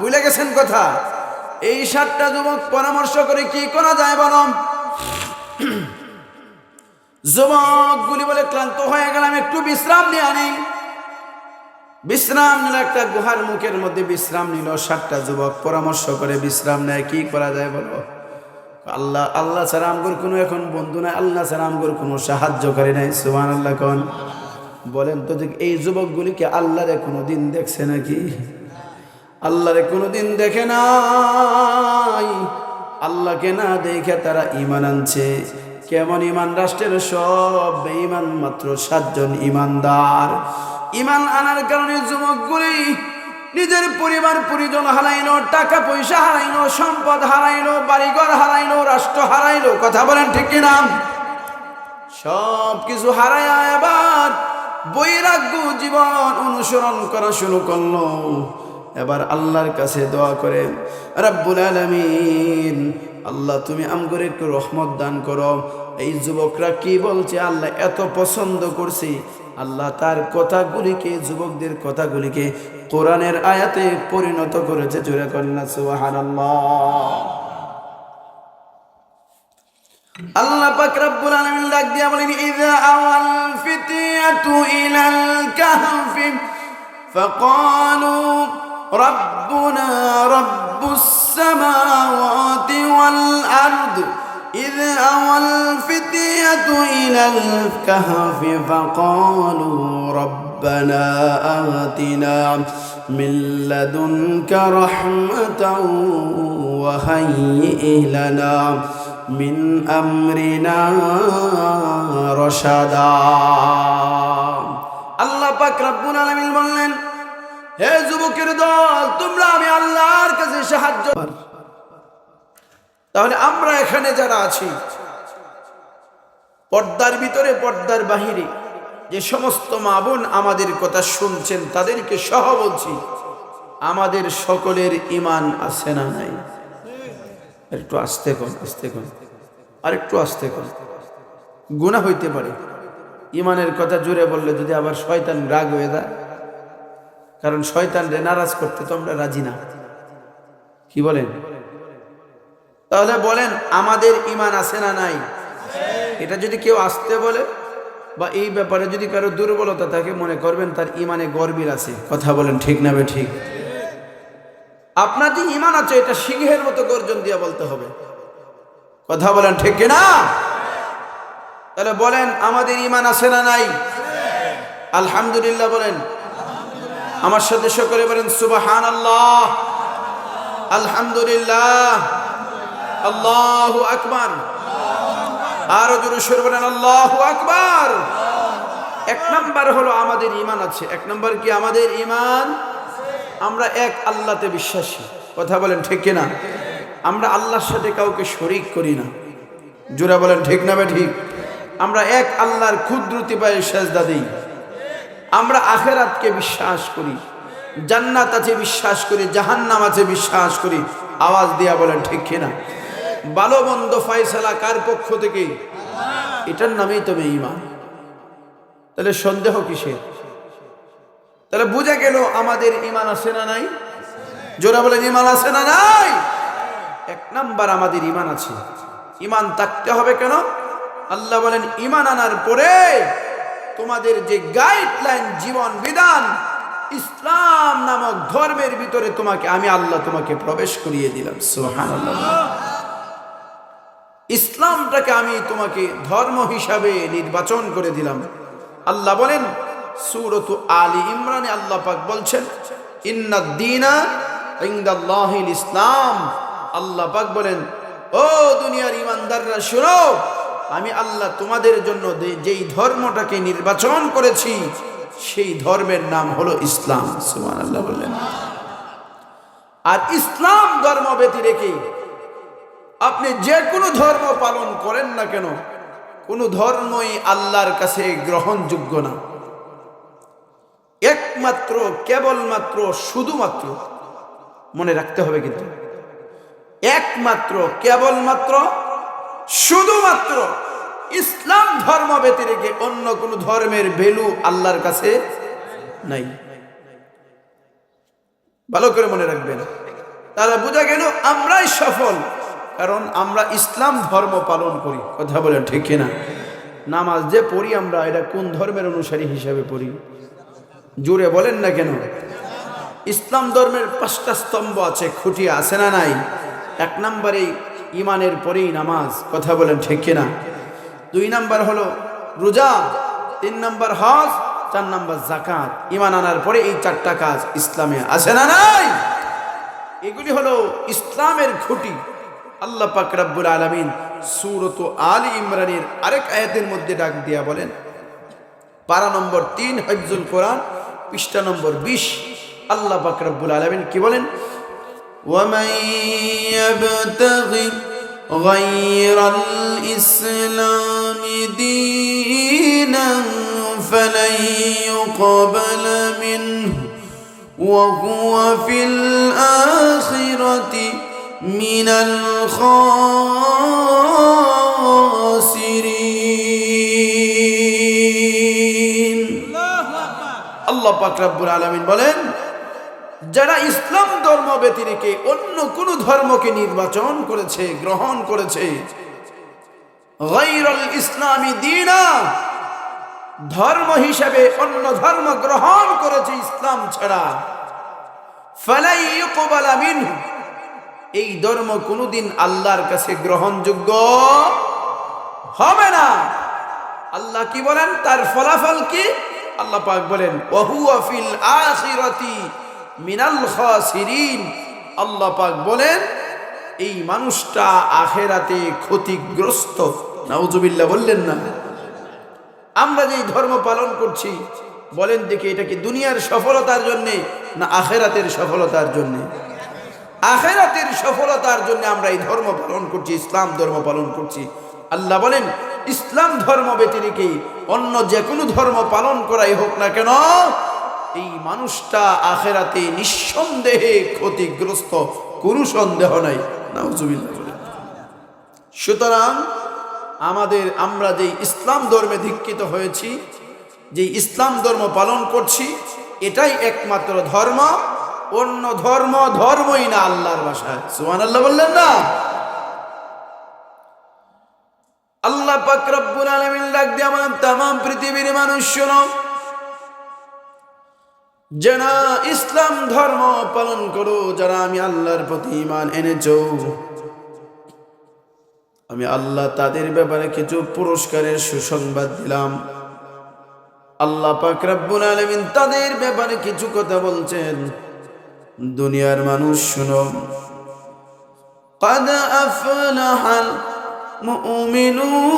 ভুলে গেছেন কথা। এই 7টা যুবক পরামর্শ করে কি করা যায় বলো। যুবকগুলি বলে ক্লান্ত হয়ে গেলাম, একটু বিশ্রাম নিয়ে আনি। বিশ্রাম নিল, একটা গুহার মুখের মধ্যে বিশ্রাম নিল। 7টা যুবক পরামর্শ করে বিশ্রাম নেয়, কি করা যায় বলো। আল্লাহ আল্লাহ ছাড়া আমগর কোনো এখন বন্ধু নাই, আল্লাহ ছাড়া আমগর কোনো সাহায্যকারী নাই। সুবহানাল্লাহ কোন। বলেন তো যে এই যুবকগুলিকে আল্লাহরে কোনোদিন দেখছে নাকি? আল্লাহরে কোনোদিন দেখে নাই। আল্লাহকে না দেখে তারা ঈমান আনছে। কেমন ঈমান? রাষ্ট্রের সব বেঈমান, মাত্র 7 জন ঈমানদার। ঈমান আনার কারণে যুবকগুলি নিজের পরিবার পরিজন হারাইলো, টাকা পয়সা হারাইলো, সম্পদ হারাইলো, বাড়িঘর হারাইলো, রাষ্ট্র হারাইলো। কথা বলেন ঠিক কিনা? সব কিছু হারায়া এবার বৈরাগ্য জীবন অনুসরণ করা শুরু করলো। এবার আল্লাহর কাছে দোয়া করে, রব্বুল আলামিন, আল্লাহ তুমি আমগরে একটু রহমত দান করো। এই যুবকরা কি বলছে আল্লাহ এত পছন্দ করছি। আল্লাহ তার কথাগুলিকে, যুবকদের কথাগুলিকে কোরআনের আয়াতে পরিণত করেছে। জোরে কন্যা সুবহানাল্লাহ। আল্লাহ পাক রব্বুল আলামিন ডাক দিয়া বলেন, ইযা আওয়াল ফিতিয়াতু ইলাল কাহফি ফাকালু রব্বুনা রব্বুস সামাওয়াতি ওয়াল আরদ। إذ أوى الفتية إلى الكهف فقالوا ربنا آتنا من لدنك رحمة وهيئ لنا من أمرنا رشدا। আল্লাহ পাক রব্বুল আলামিন বললেন, হে যুবকের দল, তোমরা আমি আল্লাহর কাছে সাহায্য। তাহলে আমরা এখানে যারা আছি, পর্দার ভিতরে পর্দার বাহিরে যে সমস্ত মা বোন আমাদের কথা শুনছেন, তাদেরকে সহ বলছি, আমাদের সকলের ঈমান আছে না নাই? একটু আস্তে কর, আস্তে কর, আর একটু আস্তে কর। গুনাহ হইতে পারে। ঈমানের কথা জোরে বললে যদি আবার শয়তান রাগ হয়ে যায়, কারণ শয়তানরে নারাজ করতে তো আমরা রাজি না। কি বলেন? তাহলে বলেন আমাদের ঈমান আছে না নাই? এটা যদি কেউ আসতে বলে বা এই ব্যাপারে যদি কারো দুর্বলতা থাকে, মনে করবেন তার ঈমানে গর্বিল আছে। কথা বলেন ঠিক না বে ঠিক? আপনার যে ঈমান আছে এটা সিংহের মতো গর্জন দিয়ে বলতে হবে। কথা বলেন ঠিক কিনা? তাহলে বলেন আমাদের ঈমান আছে না নাই? আলহামদুলিল্লাহ বলেন। আমার সাথে সকলে বলেন সুবহানাল্লাহ, আলহামদুলিল্লাহ, আল্লাহু আকবার। আরো জোরে সুরে বলেন আল্লাহু আকবার। 1 নাম্বার হলো আমাদের ঈমান আছে। 1 নাম্বার কি? আমাদের ঈমান, আমরা এক আল্লাহতে বিশ্বাসী। কথা বলেন ঠিক কিনা? আমরা আল্লাহর সাথে কাউকে শরীক করি না। জোরে বলেন ঠিক না বে ঠিক? আমরা এক আল্লাহর কুদরতি পায়ে সেজদা দেই। আমরা আখিরাতকে বিশ্বাস করি, জান্নাত আছে বিশ্বাস করি, জাহান্নাম আছে বিশ্বাস করি। আওয়াজ দিয়া বলেন ঠিক কিনা? ভালো মন্দ ফয়সালা কার পক্ষ থেকে? এটার নামেই তবে ঈমান। তাহলে সন্দেহ কিসের? তাহলে বুঝা গেল আমাদের ঈমান আছে না নাই? জোরে বলেন ঈমান আছে না নাই? 1 নাম্বার আমাদের ঈমান আছে। ঈমান থাকতে হবে কেন? আল্লাহ বলেন ঈমান আনার পরে তোমাদের যে গাইডলাইন, জীবন বিধান, ইসলাম নামক ধর্মের ভিতরে তোমাকে আমি আল্লাহ তোমাকে প্রবেশ করিয়ে দিলাম। সুবহানাল্লাহ। ইসলামটাকে আমি তোমাকে ধর্ম হিসাবে নির্বাচন করে দিলাম। আল্লাহ বলেন সূরাতু আলী ইমরানে আল্লাহ পাক বলছেন, ইন্নাদ দীনা ইনদাল্লাহিল ইসলাম। আল্লাহ পাক বলেন, ও দুনিয়ার ঈমানদাররা শুনো, আমি আল্লাহ তোমাদের জন্য যেই ধর্মটাকে নির্বাচন করেছি সেই ধর্মের নাম হলো ইসলাম। সুবহানাল্লাহ বললেন। আর ইসলাম ধর্ম ব্যতি রেখে আপনি যে কোনো ধর্ম পালন করেন না কেন, কোনো ধর্মই আল্লাহর কাছে গ্রহণযোগ্য না। একমাত্র, কেবলমাত্র, শুধুমাত্র, মনে রাখতে হবে কিন্তু, একমাত্র, কেবলমাত্র, শুধুমাত্র ইসলাম ধর্ম ব্যতি রেখে অন্য কোন ধর্মের ভ্যালু আল্লাহর কাছে নাই। ভালো করে মনে রাখবেন। তাহলে বোঝা গেল আমরাই সফল, কারণ আমরা ইসলাম ধর্ম পালন করি। কথা বলেন ঠিক কিনা? নামাজ যে পড়ি আমরা, এটা কোন ধর্মের অনুসারী হিসাবে পড়ি? জোরে বলেন না কেন? ইসলাম ধর্মের 5টা স্তম্ভ আছে, খুঁটি আছে না নাই? 1 নম্বরে ইমানের পরেই নামাজ। কথা বলেন ঠিক কিনা? 2 নম্বর হলো রোজা, 3 নম্বর হজ, 4 নম্বর যাকাত। ইমান আনার পরে এই 4টা কাজ ইসলামে আছে না নাই? এগুলি হলো ইসলামের খুঁটি। আল্লাহ পাক রব্বুল আলামিন সূরাত আলী ইমরানের আরেক আয়াতের মধ্যে ডাক দিয়া বলেন, পারা নম্বর 3 হিফজুল কোরআন পৃষ্ঠা নম্বর 20, আল্লাহ পাক রব্বুল আলামিন কি বলেন? ওয়ামান ইয়াবতাগি গায়রাল ইসলামি দীনান ফালান ইউকবালা মিনহু ওয়া হুয়া ফিল আখিরাতি মিনাল খাসিরিন। আল্লাহ পাক রব্বুল আলামিন বলেন, যারা ইসলাম ধর্ম ব্যতিরেকে অন্য কোন ধর্মকে নির্বাচন করেছে, গ্রহণ করেছে, গায়রুল ইসলামি দীনা, ধর্ম হিসেবে অন্য ধর্ম গ্রহণ করেছে ইসলাম ছাড়া, ফালাই ইউকবালা মিনহু, এই ধর্ম কোনদিন আল্লাহর কাছে গ্রহণযোগ্য হবে না। আল্লাহ কি বলেন? তার ফলাফল কি? আল্লাহ পাক বলেন, ওয়া হুয়া ফিল আখিরাতি মিনাল খাসিরিন। আল্লাহ পাক বলেন, এই মানুষটা আখিরাতে ক্ষতিগ্রস্ত। নাউজুবিল্লাহ বললেন না? আমরা যে ধর্ম পালন করছি, বলেন দেখি, এটা কি দুনিয়ার সফলতার জন্য না আখিরাতের সফলতার জন্য? আখিরাতের সফলতার জন্য আমরা এই ধর্ম পালন করছি, ইসলাম ধর্ম পালন করছি। আল্লাহ বলেন, ইসলাম ধর্ম ব্যতিরেকে অন্য যে কোনো ধর্ম পালন করাই হোক না কেন, এই মানুষটা আখিরাতে নিঃসন্দেহে ক্ষতিগ্রস্ত, কোনো সন্দেহ নাই। নাউজুবিল্লাহ বলেন। সুতরাং আমরা যে ইসলাম ধর্মে দীক্ষিত হয়েছি, যে ইসলাম ধর্ম পালন করছি, এটাই একমাত্র ধর্ম, অন্য ধর্ম ধর্মই না আল্লাহর ভাষায়। সুবহানাল্লাহ বললেন না? আল্লাহ পাক রব্বুল আলামিন ডাক দিয়ে আমার तमाम পৃথিবীর মানুষ শোনো, যারা ইসলাম ধর্ম পালন করো, যারা আমি আল্লাহর প্রতি ঈমান এনেছো, আমি আল্লাহ তাদের ব্যাপারে কিছু পুরস্কারের সুসংবাদ দিলাম। আল্লাহ পাক রব্বুল আলামিন তাদের ব্যাপারে কিছু কথা বলছেন। দুনিয়ার মানুষ শুনো, قد أفلح المؤمنون।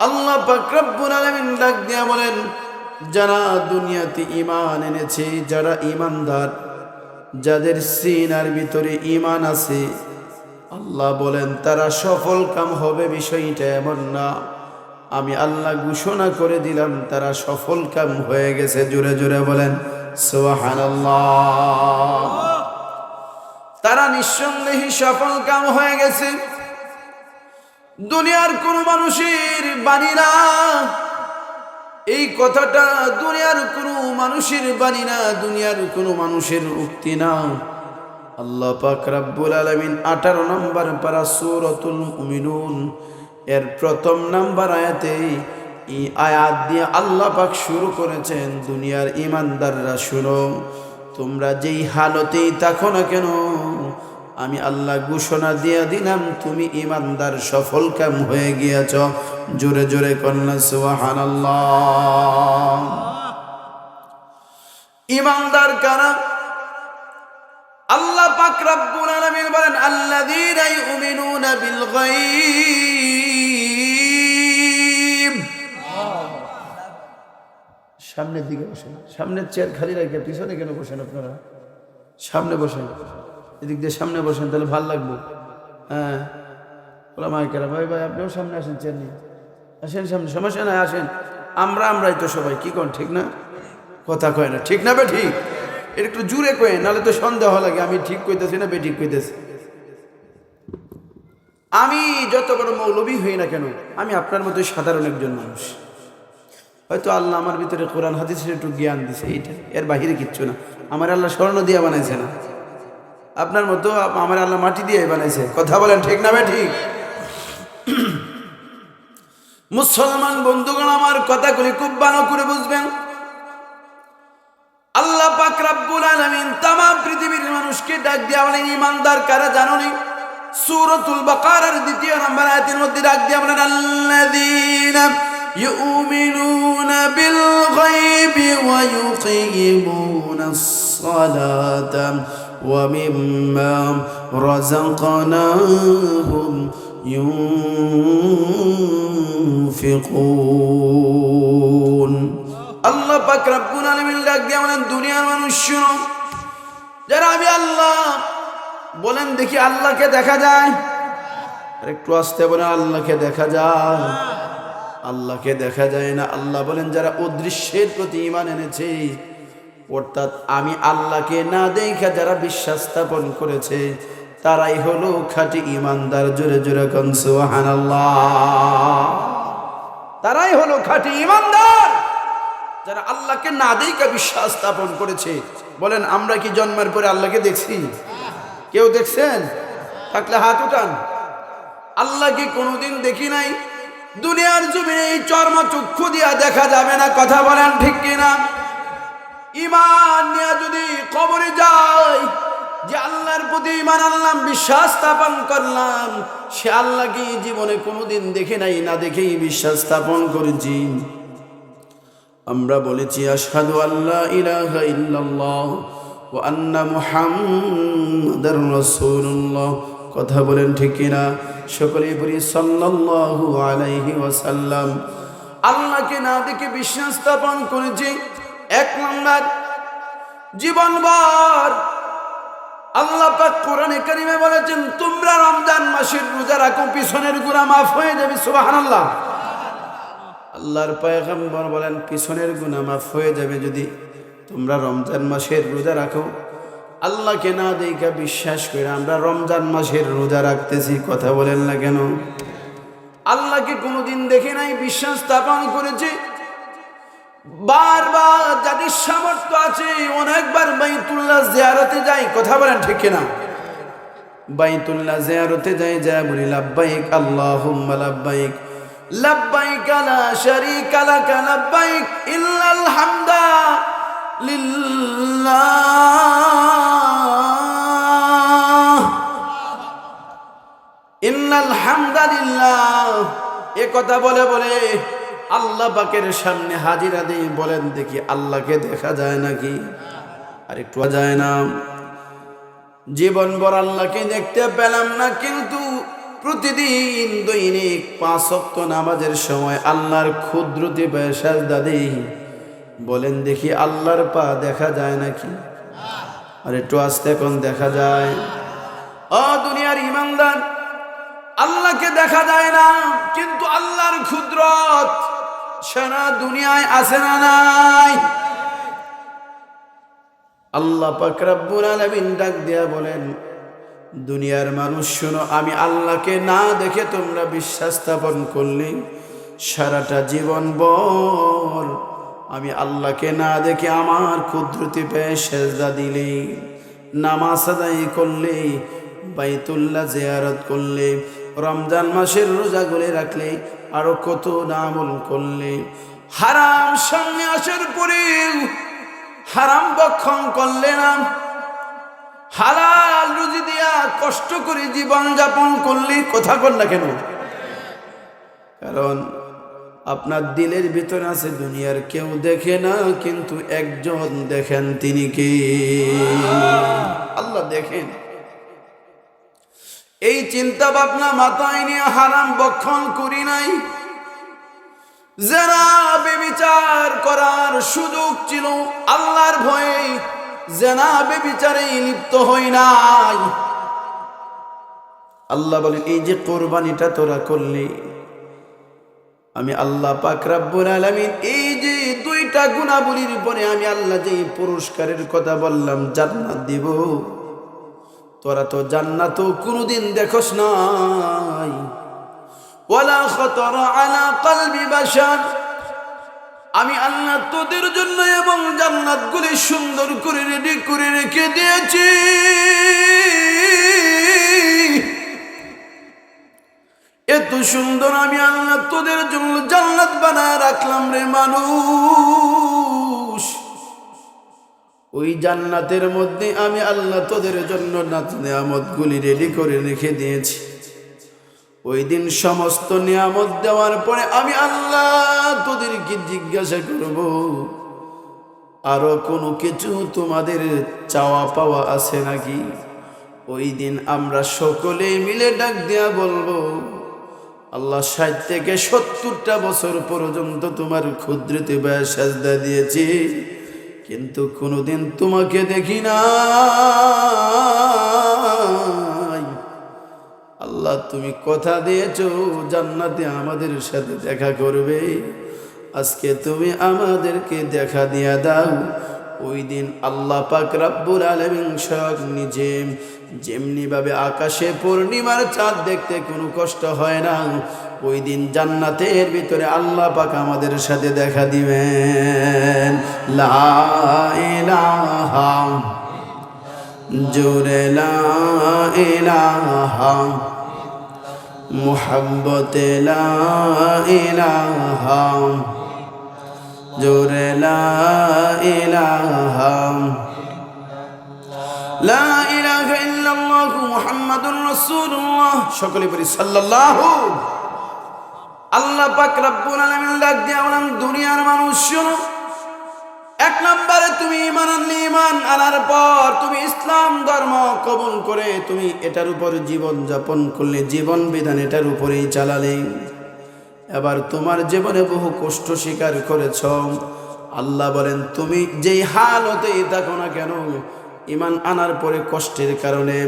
আল্লাহ পাক রব্বুল আলামিন ডাক দিয়া বলেন, যারা দুনিয়াতে ঈমান এনেছে, যারা ঈমানদার, যাদের সিনার ভিতরে ঈমান আছে, আল্লাহ বলেন তারা সফল কাম হবে। বিষয়টা এমন না, আমি আল্লাহ ঘোষণা করে দিলাম তারা সফল কাম হয়ে গেছে। জোরে জোরে বলেন সুবহানাল্লাহ। তারা নিঃসন্দেহে সফল কাম হয়ে গেছে। দুনিয়ার কোন মানুষের বাণী না, এই কথাটা দুনিয়ার কোন মানুষের বাণী না, দুনিয়ার কোন মানুষের উক্তি না। আল্লাহ পাক রব্বুল আলামিন 18 নম্বর পারা সূরাতুল মুমিনুন এর 1ম নম্বর আয়াতে এই আয়াত দিয়ে আল্লাহ পাক শুরু করেছেন, দুনিয়ার ঈমানদাররা শুনো, তোমরা যেই হালতেই থাকো না কেন, আমি আল্লাহ ঘোষণা দিয়ে দিলাম তুমি ঈমানদার, সফল কাম হয়ে গিয়েছ। জোরে জোরে কন্যা সুবহানাল্লাহ। ঈমানদার কারা? আল্লাহ পাক রব্বুল আলামিন বলেন, আল্লাযীনা ইউমিনুনা বিল গায়ব। সামনের দিকে বসেন, সামনের চেয়ার খালি রাখে পিছনে কেন বসেন আপনারা? সামনে বসেন, এদিক দিয়ে সামনে বসেন, তাহলে ভালো লাগবে। হ্যাঁ, ওলামায়ে কেরাম, ভাই ভাই আপনিও সামনে আসেন, চেয়ার নিয়ে আসেন, সামনে, সমস্যা নাই, আসেন। আমরাই তো সবাই, কি কোন ঠিক না? কথা কয় না, ঠিক না বে ঠিক? এটা একটু জুড়ে কয়ে, নাহলে তো সন্দেহ লাগে আমি ঠিক কইতেছি না বে ঠিক কইতেছি। আমি যত বড় মৌলবী হই না কেন, আমি আপনার মতো সাধারণ একজন মানুষ। হয়তো আল্লাহ আমার ভিতরে কোরআন হাদিসের একটু জ্ঞান দিছে, এইটা, এর বাহিরে কিচ্ছু না। আমার আল্লাহ স্বর্ণ দিয়ে বানাইছে না, আপনার মতো আমার আল্লাহ মাটি দিয়ে বানাইছে। কথা বলেন ঠিক না ভাই ঠিক? মুসলমান বন্ধুগণ, আমার কথাগুলি খুব ভালো করে বুঝবেন। আল্লাহ পাক রব্বুল আলামিন तमाम পৃথিবীর মানুষকে ডাক দিয়া বলেন, ঈমানদার কারা জানো নি? সূরাতুল বাকারার ২য় নম্বর আয়াতের মধ্যে ডাক দিয়া বলেন, আল্লাযীনা ইউমিনুনা বিল গায়বি ওয়া ইউকিমুনাস সালাতা ওয়া মিম্মা রাযাকনাহুম ইউনফিকুন। আল্লাহ পাক রব্বুল আলামিন ডাক দিয়া বলেন, দুনিয়ার মানুষ শুনো, যারা আমি আল্লাহ বলেন দেখি আল্লাহকে দেখা যায়? আর একটু আস্তে বলেন, আল্লাহকে দেখা যায়? আল্লাহকে দেখা যায় না। আল্লাহ বলেন, যারা অদৃশ্যের প্রতি ঈমান এনেছে, অর্থাৎ আমি আল্লাহকে না দেখা যারা বিশ্বাস স্থাপন করেছে, তারাই হলো খাঁটি ঈমানদার। জোরে জোরে কোন সুবহানাল্লাহ। তারাই হলো খাঁটি ঈমানদার, যারা আল্লাহকে না দেখা বিশ্বাস স্থাপন করেছে। বলেন, আমরা কি জন্মের পরে আল্লাহকে দেখছি? কেউ দেখছেন? থাকলে হাত উঠান। আল্লাহকে কোনোদিন দেখি নাই। দুনিয়ার জমিনে এই চর্ম চক্ষু দিয়া দেখা যাবে না। কথা বলেন ঠিক কিনা? ঈমান নিয়ে যদি কবরে যাই, যে আল্লাহর প্রতি ঈমান আনলাম, বিশ্বাস স্থাপন করলাম, সে আল্লাহকে জীবনে কোনোদিন দেখে নাই, না দেখেই বিশ্বাস স্থাপন করেছি। আমরা বলেছি আশহাদু আল্লা ইলাহা ইল্লাল্লাহ ওয়া আন্না মুহাম্মাদার রাসূলুল্লাহ। কথা বলেন ঠিক কিনা? সকলেই বলি সাল্লাল্লাহু আলাইহি ওয়াসাল্লাম। আল্লাহকে না দেখে বিশ্বাস স্থাপন করেছি। ১ নম্বর, জীবনভর আল্লাহ পাক কোরআনে কারিমে বলেছেন, তোমরা রমজান মাসের রোজা রাখো, পিছনের গুনাহ মাফ হয়ে যাবে। সুবহানাল্লাহ। আল্লাহর পয়গম্বর বলেন, পিছনের গুনাহ মাফ হয়ে যাবে যদি তোমরা রমজান মাসের রোজা রাখো। আল্লাহকে না দেখা বিশ্বাস করে আমরা রমজান মাসের রোজা রাখতেছি। কথা বলেন না কেন? আল্লাহকে কোনোদিন দেখে নাই, বিশ্বাস স্থাপন করেছে। বারবার যাদের সামর্থ্য আছে অনেকবার বাইতুল্লাহ জিয়ারতে যাই। কথা বলেন ঠিক কিনা? বাইতুল্লাহ জিয়ারতে যাই, যা বলি লাব্বাইক আল্লাহুম্মা লাব্বাইক লাব্বাইক লা শারীকা লাক লাব্বাইক ইল্লাল হামদা লিল্লাহ ইন্নাল হামদালিল্লাহ। এ কথা বলে বলে আল্লাহ পাকের সামনে হাজিরা দেই। বলেন দেখি, আল্লাহকে দেখা যায় নাকি? আর একটু যায় না। জীবনভর আল্লাহকে দেখতে পেলাম না, কিন্তু প্রতিদিন দৈনিক 5 ওয়াক্ত নামাজের সময় আল্লাহর ক্ষুদ্রতে পায়ে সাজদা দেই। বলেন দেখি, আল্লাহর পা দেখা যায় নাকি? আর একটু আস্তে কোন দেখা যায়? ও দুনিয়ার ঈমানদার, আল্লাহকে দেখা যায় না, কিন্তু আল্লাহর কুদরত সারা দুনিয়ায় আছে না নাই? আল্লাহ পাক রব্বুল আলামিন ডাক দিয়া বলেন, দুনিয়ার মানুষ শোনো, আমি আল্লাহকে না দেখে তোমরা বিশ্বাস স্থাপন করলে, সারাটা জীবন ভর আমি আল্লাহকে না দেখে আমার কুদরতি পায়ে সেজদা দিলে, নামাজ আদায় করলে, বাইতুল্লাহ জিয়ারত করলে, রমজান মাসের রোজাগুলি রাখলে, আরো কত আমল করলে, হারাম সামনে আসার পরেও হারাম ভক্ষণ করলে না, হালাল রুজি দিয়া কষ্ট করে জীবন যাপন করলে। কথা বল না কেন? কারণ আপনার দিলের ভিতরে আছে, দুনিয়ার কেউ দেখে না, কিন্তু একজন দেখেন। তিনি কে? আল্লাহ দেখেন। এই চিন্তা ভাবনা মাথায় নিয়ে হারাম ভক্ষণ করি নাই। যারা বেবিচার করার সুযোগ ছিল, আল্লাহর ভয়ে জেনা বেবিচারে লিপ্ত হই নাই। আল্লাহ বলেন, এই যে কোরবানিটা তোরা করলি, আমি আল্লাহ পাক রব্বুল আলামিন এই যে 2টা গুণাবলীর উপরে আমি আল্লাহ যে পুরস্কারের কথা বললাম, জান্নাত দিব, তোরা তো জান্নাত কোনোদিন দেখোস নাই। ওয়ালা খাতারা আলা কলবি বাশার, আমি আল্লাহ তোদের জন্য এবং জান্নাতগুলি সুন্দর করে রেডি করে রেখে দিয়েছি। এত সুন্দর আমি আল্লাহ তোদের জন্য জান্নাত বানায় রাখলাম রে মানুষ। ওই জান্নাতের মধ্যে আমি আল্লাহ তোদের জন্য নিয়ামতগুলি রেডি করে রেখে দিয়েছি। ওই দিন সমস্ত নিয়ামত দেওয়ার পরে আমি আল্লাহ তোদেরকে জিজ্ঞাসা করব, আরো কোনো কিছু তোমাদের চাওয়া পাওয়া আছে নাকি? ওই দিন আমরা সকলেই মিলে ডাক দিয়া বলবো, আল্লাহ 60 থেকে 70টা বছর পর্যন্ত তোমার ক্ষুদ্রতে ব্যয় সাজদা দিয়েছি, কিন্তু কোনোদিন তোমাকে দেখি না। আল্লাহ তুমি কথা দিয়েছো জান্নাতে আমাদের সাথে দেখা করবে, আজকে তুমি আমাদেরকে দেখা দিয়া দাও। ওই দিন আল্লাহ পাক রব্বুল আলামিন স্বয়ং নিজে যেমনি ভাবে আকাশে পূর্ণিমার চাঁদ দেখতে কোনো কষ্ট হয় না, ওই দিন জান্নাতের ভিতরে আল্লাহ পাক আমাদের সাথে দেখা দিবেন। লা ইলাহা জোরে লা ইলাহা মুহাব্বতে লা ইলাহা জোরে লা ইলাহা লা ইলাহা ইল্লাল্লাহু মুহাম্মাদুর রাসূলুল্লাহ। সকলে বলি সাল্লাল্লাহু। আল্লাহ পাক রব্বুল আলামিন ডাক দিয়া বলেন, দুনিয়ার মানুষ শোনো, এক নম্বরে তুমি ঈমান আনলে, ঈমান আনার পর তুমি ইসলাম ধর্ম কবুল করে তুমি এটার উপর জীবন যাপন করলে, জীবন বিধান এটার উপরেই চালালে। এবার তোমার জীবনে বহু কষ্ট স্বীকার করেছ। আল্লাহ বলেন, তুমি যেই হালতেই থাকো না কেন, ঈমান আনার পরে কষ্টের কারণে,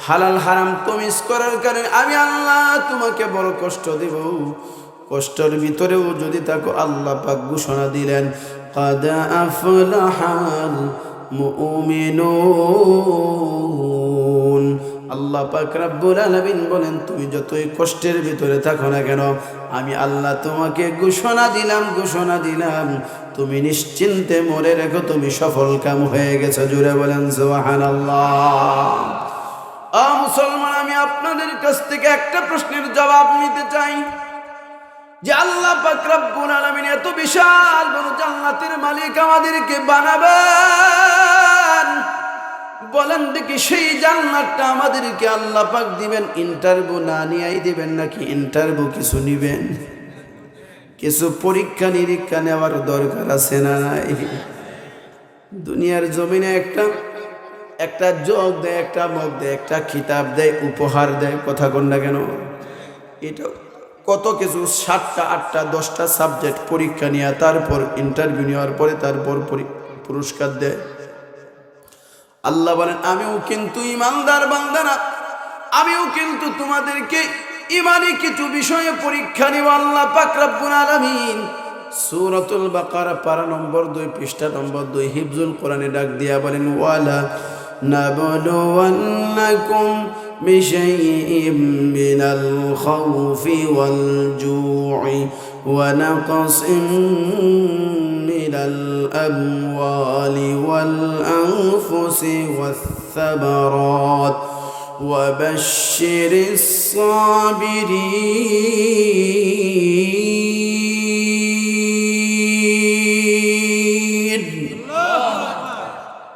হালাল হারাম তমিজ করার কারণে আমি আল্লাহ তোমাকে বড় কষ্ট দেব। কষ্টের ভিতরেও যদি থাকো, আল্লাহ পাক ঘোষণা দিলেন, قد أفلح المؤمنون। আল্লাহ পাক রব্বুল আলামিন বলেন, তুমি যতই কষ্টের ভিতরে থাকো না কেন, আমি আল্লাহ তোমাকে ঘোষণা দিলাম তুমি নিশ্চিন্তে মরে রেখো, তুমি সফল কাম হয়ে গেছো। জুড়ে বলেন সুবহানাল্লাহ। মুসলমান, আমি আপনাদের কাছ থেকে একটা প্রশ্নের জবাব নিতে চাই যে আল্লাহ পাক রব্বুল আলামিন এত বিশাল বড় জান্নাতের মালিক আমাদেরকে বানাবেন, বলেন দেখি সেই জান্নাতটা আমাদেরকে আল্লাহ পাক দিবেন ইন্টারভিউ না নিয়েই দিবেন, নাকি ইন্টারভিউ কিছু নিবেন? কিছু পরীক্ষা নিরীক্ষা নেওয়ার দরকার আছে না নাই? দুনিয়ার জমিনে একটা জগ দেয়, একটা মগ দেয়, একটা কিতাব দেয়, উপহার দেয়, কথা কন না কেন? এটা কত কিছু, 7টা 8টা 10টা সাবজেক্ট পরীক্ষা নিয়ে তারপর ইন্টারভিউ নেওয়ার পরে তারপর পুরস্কার দেয়। আল্লাহ বলেন, আমিও কিন্তু ইমানদার বান্দা না, আমিও কিন্তু তোমাদেরকে ইমানি কিছু বিষয়ে পরীক্ষা নিব। আল্লাহ পাক রব্বুল আলামিন সূরাতুল বাকারা পারা নম্বর 2 পৃষ্ঠা নম্বর 2 হিফজুল কোরআনে ডাক দিয়া বলেন, ওয়ালা নাবলুওয়ান্নাকুম বিশাইইম মিনাল খাউফি ওয়াল জু'i ওয়া নাকসিম মিনাল আমওয়ালি ওয়াল আনফুসি ওয়াস সামারাত ওয়া বাশশিরিস সাবিরিন।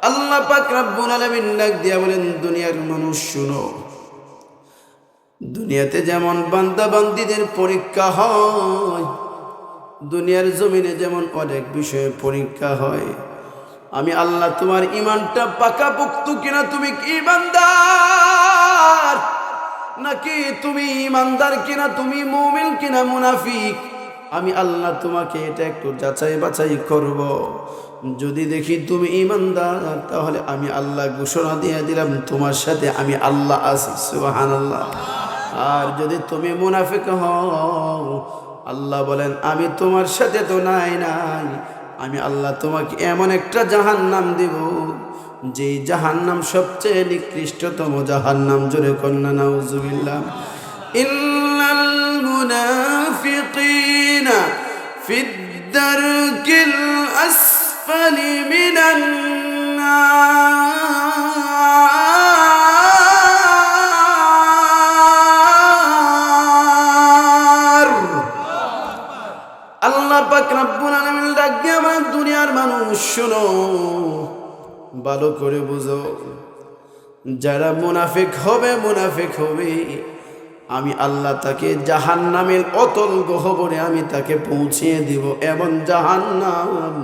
আল্লাহ পাক রব্বুল আলামিন ডাক দিয়া বলেন, দুনিয়ার মানুষ শুনো, দুনিয়াতে যেমন বান্দা বান্দীদের পরীক্ষা হয়, দুনিয়ার জমিনে যেমন অনেক বিষয়ে পরীক্ষা হয়, আমি আল্লাহ তোমার ঈমানটা পাকাপোক্ত কিনা, তুমি কি ঈমানদার নাকি তুমি ঈমানদার কিনা, তুমি মুমিন কিনা মুনাফিক, আমি আল্লাহ তোমাকে এটা একটু যাচাই বাছাই করব। যদি দেখি তুমি ঈমানদার, তাহলে আমি আল্লাহ ঘোষণা দিয়ে দিলাম তোমার সাথে আমি আল্লাহ আছি। সুবহানাল্লাহ। আর যদি তুমি মুনাফিক হও, আল্লাহ বলেন আমি তোমার সাথে তো নাই, আমি আল্লাহ তোমাকে এমন একটা জাহান্নাম দিব, যে জাহান্নাম সবচেয়ে নিকৃষ্টতম জাহান্নাম। জোরে কন্যা নাউজুবিল্লাহ। ইন্নাল মুনাফিকিনা ফিদ الدرك الأسفل من النار আল্লাহ পাক রব্বুল আলামিন ডাক দিয়ে আমার দুনিয়ার মানুষ শোনো ভালো করে বুঝো যারা মুনাফিক হবে আমি আল্লাহ তাকে জাহান্নামের অতল গহ্বরে আমি তাকে পৌঁছিয়ে দিব এবং জাহান্নাম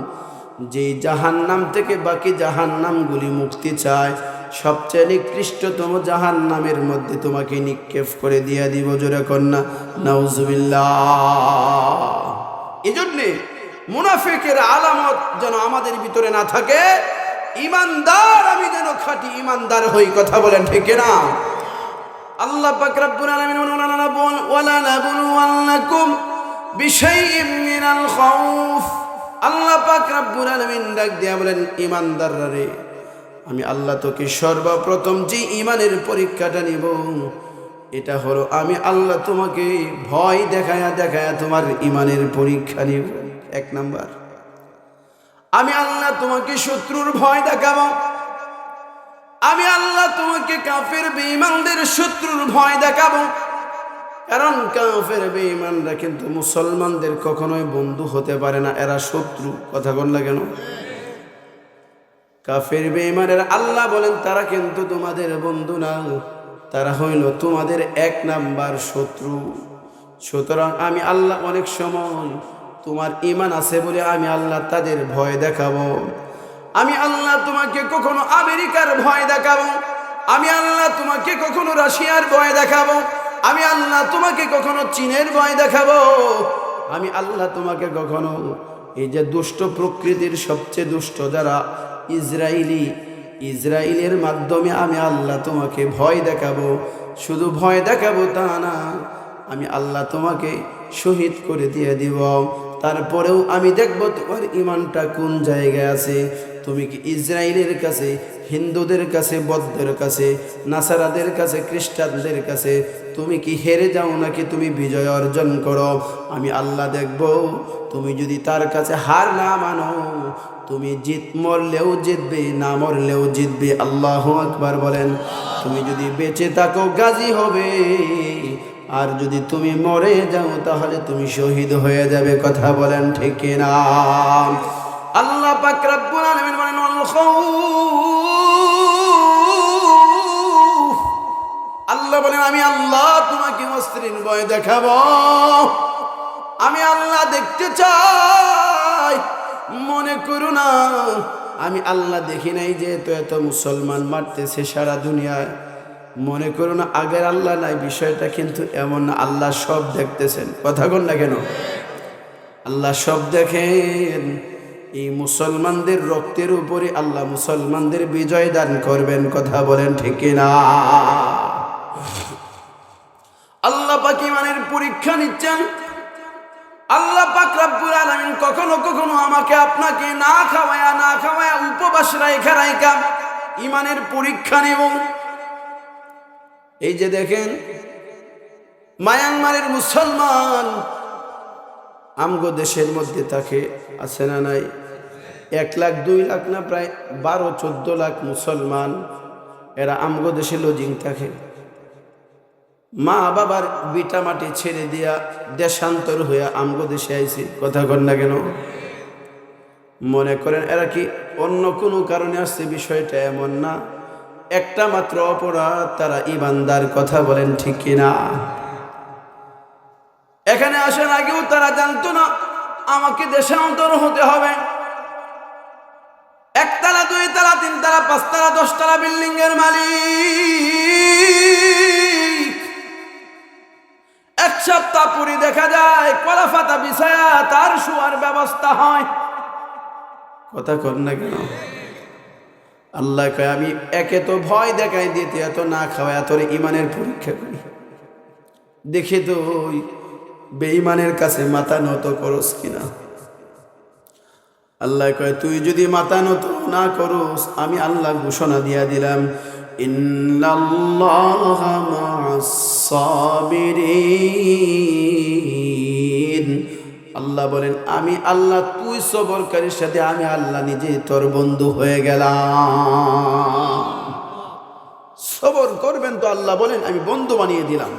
যে জাহান্নাম থেকে বাকি জাহান্নামগুলি মুক্তি চায় সবচেয়ে নিকৃষ্টতম জাহান্নামের মধ্যে তোমাকে নিক্ষেপ করে দিয়ে দিব জোরে কন্যা নাউজুবিল্লাহ। এজন্যে মুনাফিকের আলামত যেন আমাদের ভিতরে না থাকে, ইমানদার আমি যেন খাঁটি ইমানদার হই, কথা বলেন ঠিক না? আল্লাহ পাক রব্বুল আলামিন ওয়ালা নাবলুওয়ান্নাকুম বিশাইইম মিনাল খাউফ, আল্লাহ পাক রব্বুল আলামিন ডাক দিয়া বলেন ইমানদাররা রে আমি আল্লাহ তোকে সর্বপ্রথম যে ইমানের পরীক্ষাটা নিব এটা হলো আমি আল্লাহ তোমাকে ভয় দেখায়া তোমার ইমানের পরীক্ষা নিব। এক নাম্বার, আমি আল্লাহ তোমাকে শত্রুর ভয় দেখাবো, আমি আল্লাহ তোমাকে কাফের বেঈমানদের শত্রুর ভয় দেখাবো। কারণ কাফের বেঈমানরা কিন্তু মুসলমানদের কখনোই বন্ধু হতে পারে না, এরা শত্রু, কথা বল না কেন? কাফের বেঈমানের আল্লাহ বলেন তারা কিন্তু তোমাদের বন্ধু না, তারা হইল তোমাদের এক নাম্বার শত্রু। সুতরাং আমি আল্লাহ অনেক সময় তোমার ঈমান আছে বলে আমি আল্লাহ তাদের ভয় দেখাবো। আমি আল্লাহ তোমাকে কখনো আমেরিকার ভয় দেখাবো, আমি আল্লাহ তোমাকে কখনো রাশিয়ার ভয় দেখাবো, আমি আল্লাহ তোমাকে কখনো চীনের ভয় দেখাবো, আমি আল্লাহ তোমাকে কখনো এই যে দুষ্ট প্রকৃতির সবচেয়ে দুষ্ট যারা ইসরায়েলের মাধ্যমে আমি আল্লাহ তোমাকে ভয় দেখাবো। শুধু ভয় দেখাবো তা না, আমি আল্লাহ তোমাকে শহীদ করে দিয়ে দিব। তারপরেও আমি দেখব তোমার ঈমানটা কোন জায়গায় আছে। তুমি কি ইসরায়েলের কাছে, হিন্দুদের কাছে, বৌদ্ধদের কাছে, নাসারাদের কাছে, খ্রিস্টানদের কাছে তুমি কি হেরে যাও নাকি তুমি বিজয় অর্জন করো? আমি আল্লাহ দেখব। তুমি যদি তার কাছে হার না মানো, তুমি মরলেও জিতবে, না মরলেও জিতবে। আল্লাহু আকবার বলেন। তুমি যদি বেঁচে থাকো গাজী হবে, আর যদি তুমি মরে যাও তাহলে তুমি শহীদ হয়ে যাবে, কথা বলেন ঠিক না? আল্লাহ পাক রব্বুল আলামিন বলেন আল্লাহ বলেন আমি আল্লাহ তোমাকে মসৃণ ভয় দেখাবো। আমি আল্লাহ দেখতে চাই। মনে করো না আমি আল্লাহ দেখি নাই যে এত মুসলমান মারতেছে সারা দুনিয়ায়। মনে করো না আগের আল্লাহ নাই, বিষয়টা কিন্তু এমন না। আল্লাহ সব দেখতেছেন, কথা বল না কেন? আল্লাহ সব দেখেন। এই মুসলমানদের রক্তের উপরে আল্লাহ মুসলমানদের বিজয় দান করবেন, কথা বলেন ঠিক না? আল্লাহ পাক ঈমানের পরীক্ষা নিচ্ছেন। আল্লাহ পাক রব্বুল আলামিন কখনো কখনো আমাকে আপনাকে না খাওয়ায়া উপবাস রাইখা ঈমানের পরীক্ষা নেব। এই যে দেখেন মায়ানমারের মুসলমান আমগো দেশের মধ্যে থাকে, আছে না নাই? 1 লাখ 2 লাখ না, প্রায় 12-14 লাখ মুসলমান এরা আমগো দেশে লজিং থাকে। মা বাবার বিটা মাটি ছেড়ে দিয়া দেশান্তর হইয়া আমগো দেশে আইছে, কথা কর না কেন? মনে করেন এরা কি অন্য কোনো কারণে আসছে? বিষয়টা এমন না। একটা মাত্র অপরাধ, তারা ঈমানদার, কথা বলেন ঠিক কিনা? এখানে আসার আগেও তারা জানতো না আমাকে দেশান্তর হতে হবে। 1 তলা 2 তলা 3 তলা 5 তলা 10 তলা বিল্ডিং এর মালিক। 1 সপ্তাহ পরে দেখা যায় কলা পাতা বিছায়া তার শোয়ার ব্যবস্থা হয়, কথা কর না কেন? আল্লাহ কয় আমি একে তো ভয় দেখাই দিতে এত না খাওয়া এত ঈমানের পরীক্ষা করি, দেখে তো ওই বেঈমানের কাছে মাথা নত করস কিনা। আল্লাহ কয় তুই যদি মাথা নত না করস, আমি আল্লাহ ঘোষণা দিয়া দিলাম ইন্নাল্লাহা মা'আস সাবিরিন, আল্লাহ বলেন আমি আল্লাহ তুই সবরকারীর সাথে আমি আল্লাহ নিজে তোর বন্ধু হয়ে গেলাম। সবর করবেন তো আল্লাহ বলেন আমি বন্ধু বানিয়ে দিলাম।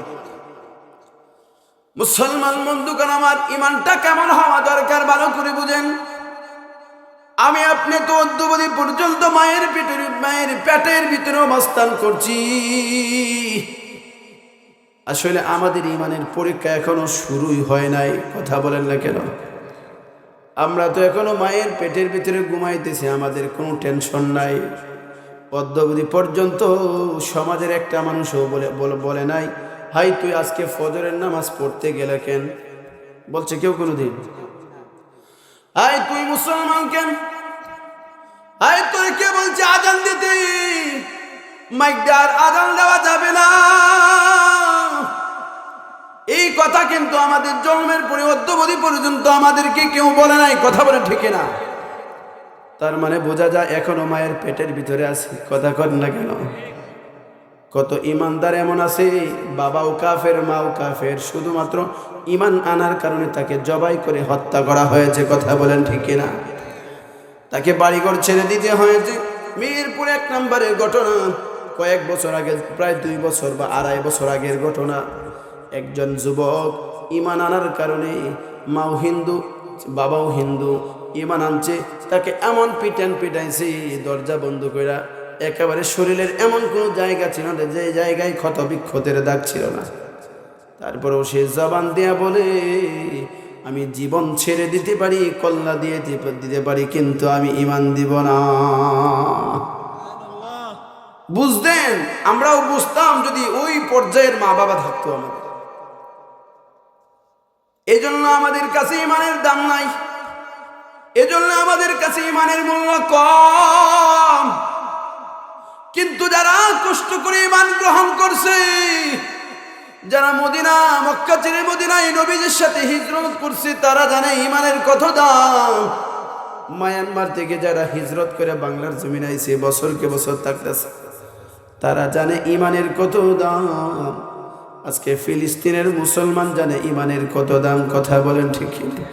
মুসলমান বন্ধুগণ আমার ইমানটা কেমন হওয়া দরকার ভালো করে বুঝেন। আমি আপনি তো অদ্যবধি পর্যন্ত মায়ের পেটের ভিতরে অবস্থান করছি। আসলে আমাদের ইমানের পরীক্ষা এখনো শুরুই হয় নাই। কথা বলেন না কেন? আমরা তো এখনো মায়ের পেটের ভিতরে ঘুমাইতেছি, আমাদের কোনো টেনশন নাই। অদ্যবধি পর্যন্ত সমাজের একটা মানুষও বলে নাই হাই তুই আজকে ফজরের নামাজ পড়তে গেলে কেন? বলছে কেউ কোনোদিন? হাই তুই মুসলমান কেন? হাই তোর কে বলছে আজান দিতে? মাইকদার আজান দেওয়া যাবে না, এই কথা কিন্তু আমাদের জন্মের পরে অদ্যবধি পর্যন্ত আমাদেরকে কেউ বলে নাই। কথা বলে ঠিক না? তার মানে বোঝা যায় এখনো মায়ের পেটের ভিতরে আছে। কথা কর না কেন? কত ইমানদার এমন আছে বাবাও কাফের মাও কাফের, শুধুমাত্র ইমান আনার কারণে তাকে জবাই করে হত্যা করা হয়েছে। কথা বলেন ঠিক না? তাকে বাড়িঘর ছেড়ে দিতে হয়েছে। মিরপুর 1 নম্বরের ঘটনা, কয়েক বছর আগে, প্রায় 2 বছর বা 2.5 বছর আগের ঘটনা। একজন যুবক ইমান আনার কারণে, মাও হিন্দু বাবাও হিন্দু, ইমান আনছে, তাকে এমন পিটাইছে দরজা বন্ধ করে, একেবারে শরীরের এমন কোনো জায়গা ছিল না যে জায়গায় ক্ষত বিক্ষতের দাগ ছিল না। তারপরেও সে জবান দিয়া বলে আমি জীবন ছেড়ে দিতে পারি, কল্লা দিয়ে দিতে পারি, কিন্তু আমি ইমান দিব না। বুঝতেন? আমরাও বুঝতাম যদি ওই পর্যায়ের মা বাবা থাকতো আমাদের। এজন্য আমাদের কাছে ইমানের দাম নাই, এজন্য আমাদের কাছে ইমানের মূল্য কম। কিন্তু যারা কষ্ট করে ইমান গ্রহণ করছে, যারা মদিনা মক্কা ছেড়ে মদিনায় নবীজির সাথে হিজরত করছে, তারা জানে ইমানের কত দাম। মায়ানমার থেকে যারা হিজরত করে বাংলার জমিনে আইছে, বছরকে বছর থাকতেছে, তারা জানে ইমানের কত দাম। আজকে ফিলিস্তিনের মুসলমান জানে ইমানের কত দাম। কথা বলেন ঠিক না?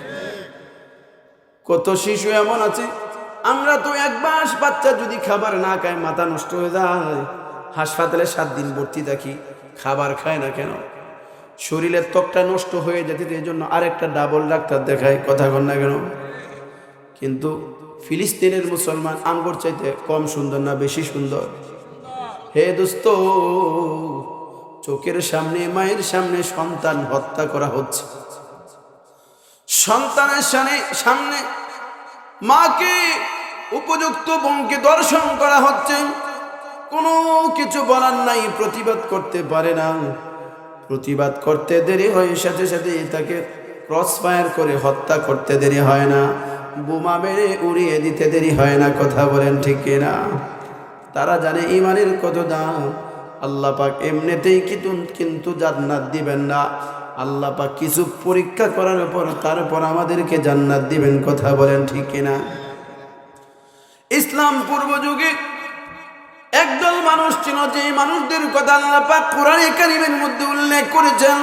কত শিশু এমন আছে, আমরা তো 1 মাস বাচ্চা যদি খাবার না খায় মাথা নষ্ট হয়ে যায়, হাসপাতালে 7 দিন ভর্তি থাকি, খাবার খায় না কেন? শরীরের ত্বকটা নষ্ট হয়ে যেতে, এই জন্য আরেকটা ডাবল ডাক্তার দেখায়। কথা বল না কেন? কিন্তু ফিলিস্তিনের মুসলমান আমগর চাইতে কম সুন্দর না বেশি সুন্দর? হে দোস্ত, চোখের সামনে মায়ের সামনে সন্তান হত্যা করা হচ্ছে, সন্তানের সামনে মাকে উপযুক্ত বোনকে দর্শন করা হচ্ছে, কোনো কিছু বলার নাই, প্রতিবাদ করতে পারে না। প্রতিবাদ করতে দেরি হয়, সাথে সাথে তাকে ক্রস ফায়ার করে হত্যা করতে দেরি হয় না, বোমা মেরে উড়িয়ে দিতে দেরি হয় না। কথা বলেন ঠিক না? তারা জানে ইমানের কত দাম। আল্লাহ পাক এমনিতেই কিন্তু জান্নাত দিবেন না, আল্লাহ পাক কিছু পরীক্ষা করার পর তারপর আমাদেরকে জান্নাত দিবেন। কথা বলেন ঠিক না? ইসলাম পূর্ব যুগে একদল মানুষ ছিল, যে মানুষদের কথা আল্লাহ পাক কোরআনে কারীমের মধ্যে উল্লেখ করেছেন।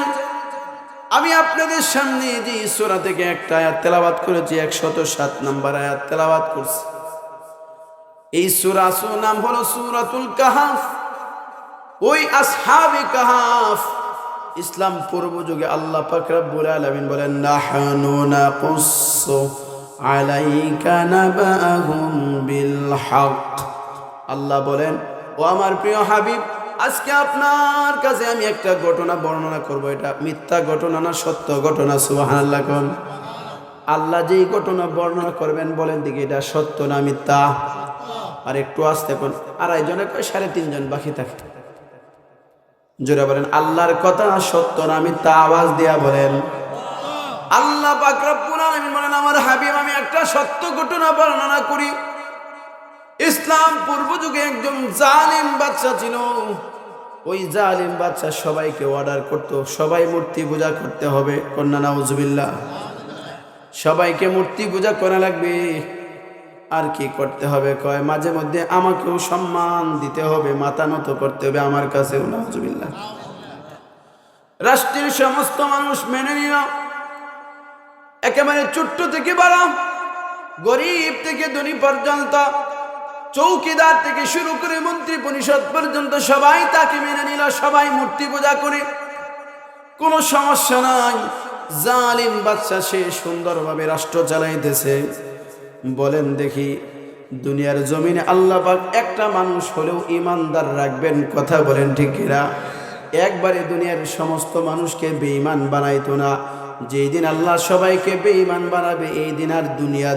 আমি আপনাদের সামনে যে সূরা থেকে একটা আয়াত তেলাওয়াত করেছি, 107 নম্বর আয়াত তেলাওয়াত করছি। এই সূরার নাম হলো সূরাতুল কাহফ। ওই আসহাবে কাহফ, ইসলাম পূর্ব যুগে আল্লাহ পাক রব্বুল আলামিন বলেন নাহনু নাকুসসু আলাইকা নাবাহুম বিল হক। আল্লাহ বলেন, ও আমার প্রিয় হাবিব, আজকে আপনার কাছে আমি একটা ঘটনা বর্ণনা করব। এটা মিথ্যা ঘটনা না সত্য ঘটনা? সুবহানাল্লাহ কোন? আল্লাহ যেই ঘটনা বর্ণনা করবেন বলেন দিকে এটা সত্য না মিথ্যা? আর একটু আসতে কোন, 2.5 জনে কয় 3.5 জন বাকি থাকে। জোরে বলেন আল্লাহর কথা সত্য না মিথ্যা? আওয়াজ দিয়া বলেন। আল্লাহ পাক রব্বুল আলামিন বলেন, আমার হাবিব আমি একটা সত্য ঘটনা বর্ণনা করি। ইসলাম পূর্ব যুগে একজন জালিম বাদশা ছিল। ওই জালিম বাদশা সবাইকে অর্ডার করত, সবাই মূর্তি পূজা করতে হবে। কন্যা নাউজুবিল্লাহ। সবাইকে মূর্তি পূজা করা লাগবে। আর কি করতে হবে? কয় মাঝে মধ্যে আমাকেও সম্মান দিতে হবে, মাথা নত করতে হবে আমার কাছে। একেবারে ছোট্ট থেকে বড়, গরিব থেকে ধনী পর্যন্ত, চৌকিদার থেকে শুরু করে মন্ত্রী পরিষদ পর্যন্ত সবাই তাকে মেনে নিল। সবাই মূর্তি পূজা করে, কোনো সমস্যা নাই। জালিম বাদশা সে সুন্দরভাবে রাষ্ট্র চালাইতেছে। বলেন দেখি, দুনিয়ার জমিনে আল্লাহ পাক একটা মানুষ হলেও ইমানদার রাখবেন? কথা বলেন ঠিক কিনা? একবারে দুনিয়ার সমস্ত মানুষকে বেঈমান বানাইতো না। যেই দিন আল্লাহ সবাইকে বেঈমান বানাবে, এই দিন আর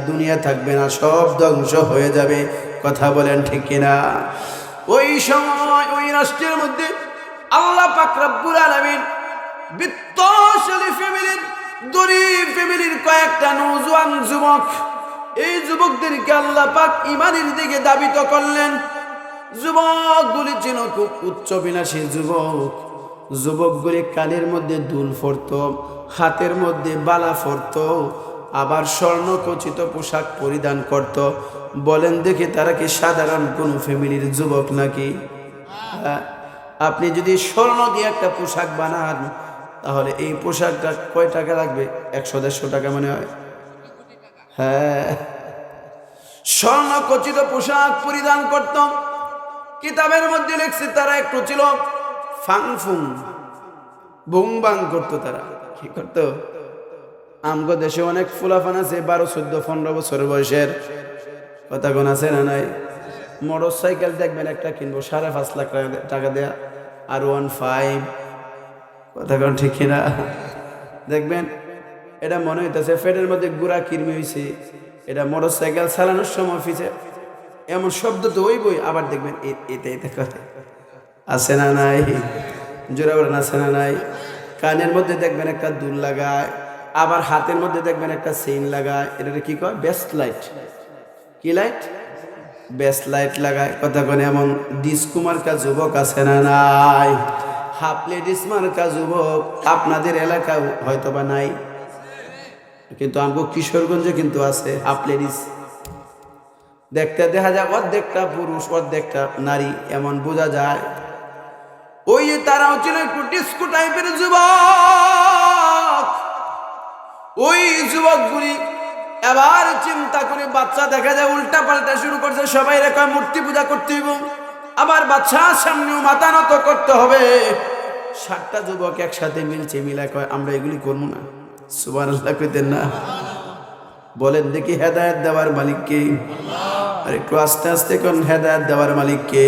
দুনিয়া থাকবে না, সব ধ্বংস হয়ে যাবে। কথা বলেন ঠিক কিনা? ওই সময় ওই রাষ্ট্রের মধ্যে আল্লাহ পাক রব্বুল আলামিন বিত্তশালী ফ্যামিলির, গরিব ফ্যামিলির কয়েকটা নওজোয়ান যুবক, এই যুবকদেরকে আল্লাহ পাক ঈমানের দিকে দাবিত করলেন। যুবকগুলি ছিল খুব উচ্চবিলাসী যুবক। যুবকগুলি কানের মধ্যে দুল পরত, হাতের মধ্যে বালা পরত, আবার স্বর্ণখচিত পোশাক পরিধান করত। বলেন দেখি, তারা কি সাধারণ কোন ফ্যামিলির যুবক নাকি? আপনি যদি স্বর্ণ দিয়ে একটা পোশাক বানান, তাহলে এই পোশাকটা কয় টাকা লাগবে? 100-150 টাকা মনে হয়। হ্যাঁ, স্বর্ণখচিত পোশাক পরিধান করত। কিতাবের মধ্যে লিখছে তারা একটু ছিল ফাংফুং, বুং বাং করতো। তারা কি করতো? আমগো দেশে অনেক ফুলাফান আছে 12, 14, 15 বছর বয়সের। কথা কোন আছে না নাই? মোটর সাইকেল দেখবেন একটা কিনবো 5.5 লাখ টাকা দেয়া, R15। কথা কোন ঠিক কিনা? দেখবেন এটা মনে হইতেছে ফেটের মধ্যে গুড়া কিরমি হয়েছে। এটা মোটর সাইকেল চালানোর সময় ফিসে এমন শব্দ তো ওই বই। আবার দেখবেন এতে করে, আছে না নাই? জোরে বলেন, আছে না নাই? কানের মধ্যে দেখবেন একটা দুল লাগায়, আবার হাতের মধ্যে দেখবেন একটা চেইন লাগায়। এটা কি কয়? Best light. কি লাইট? বেস্ট লাইট লাগায়। কথা কোন এমন ডিস্কো মার্কা যুবক আছে না নাই? হাফ লেডিস মার্কা যুবক আপনাদের এলাকায় হয়তো বা নাই, কিন্তু আমগো কিশোরগঞ্জে কিন্তু আছে হাফ লেডিস। দেখতে দেখা যায় অর্ধেকটা পুরুষ অর্ধেকটা নারী, এমন বোঝা যায়। ওই যে তারাও ছিল একটু ডিস্কো টাইপের যুবক। ওই যুবকগুলি এবার চিন্তা করে, বাচ্চা দেখা যায় উল্টা পাল্টা শুরু করছে। সবাই রেখা মূর্তি পূজা করতে হইব, আবার বাচ্চার সামনেও মাথা নত করতে হবে। 7টা যুবক একসাথে মিলছে, মিলা কয় আমরা এগুলি করবো না। সুবহানাল্লাহ কইতেন না? বলেন দেখি, হেদায়েত দেওয়ার মালিক কে? আর একটু আস্তে আস্তে কোন, হেদায়েত দেওয়ার মালিক কে?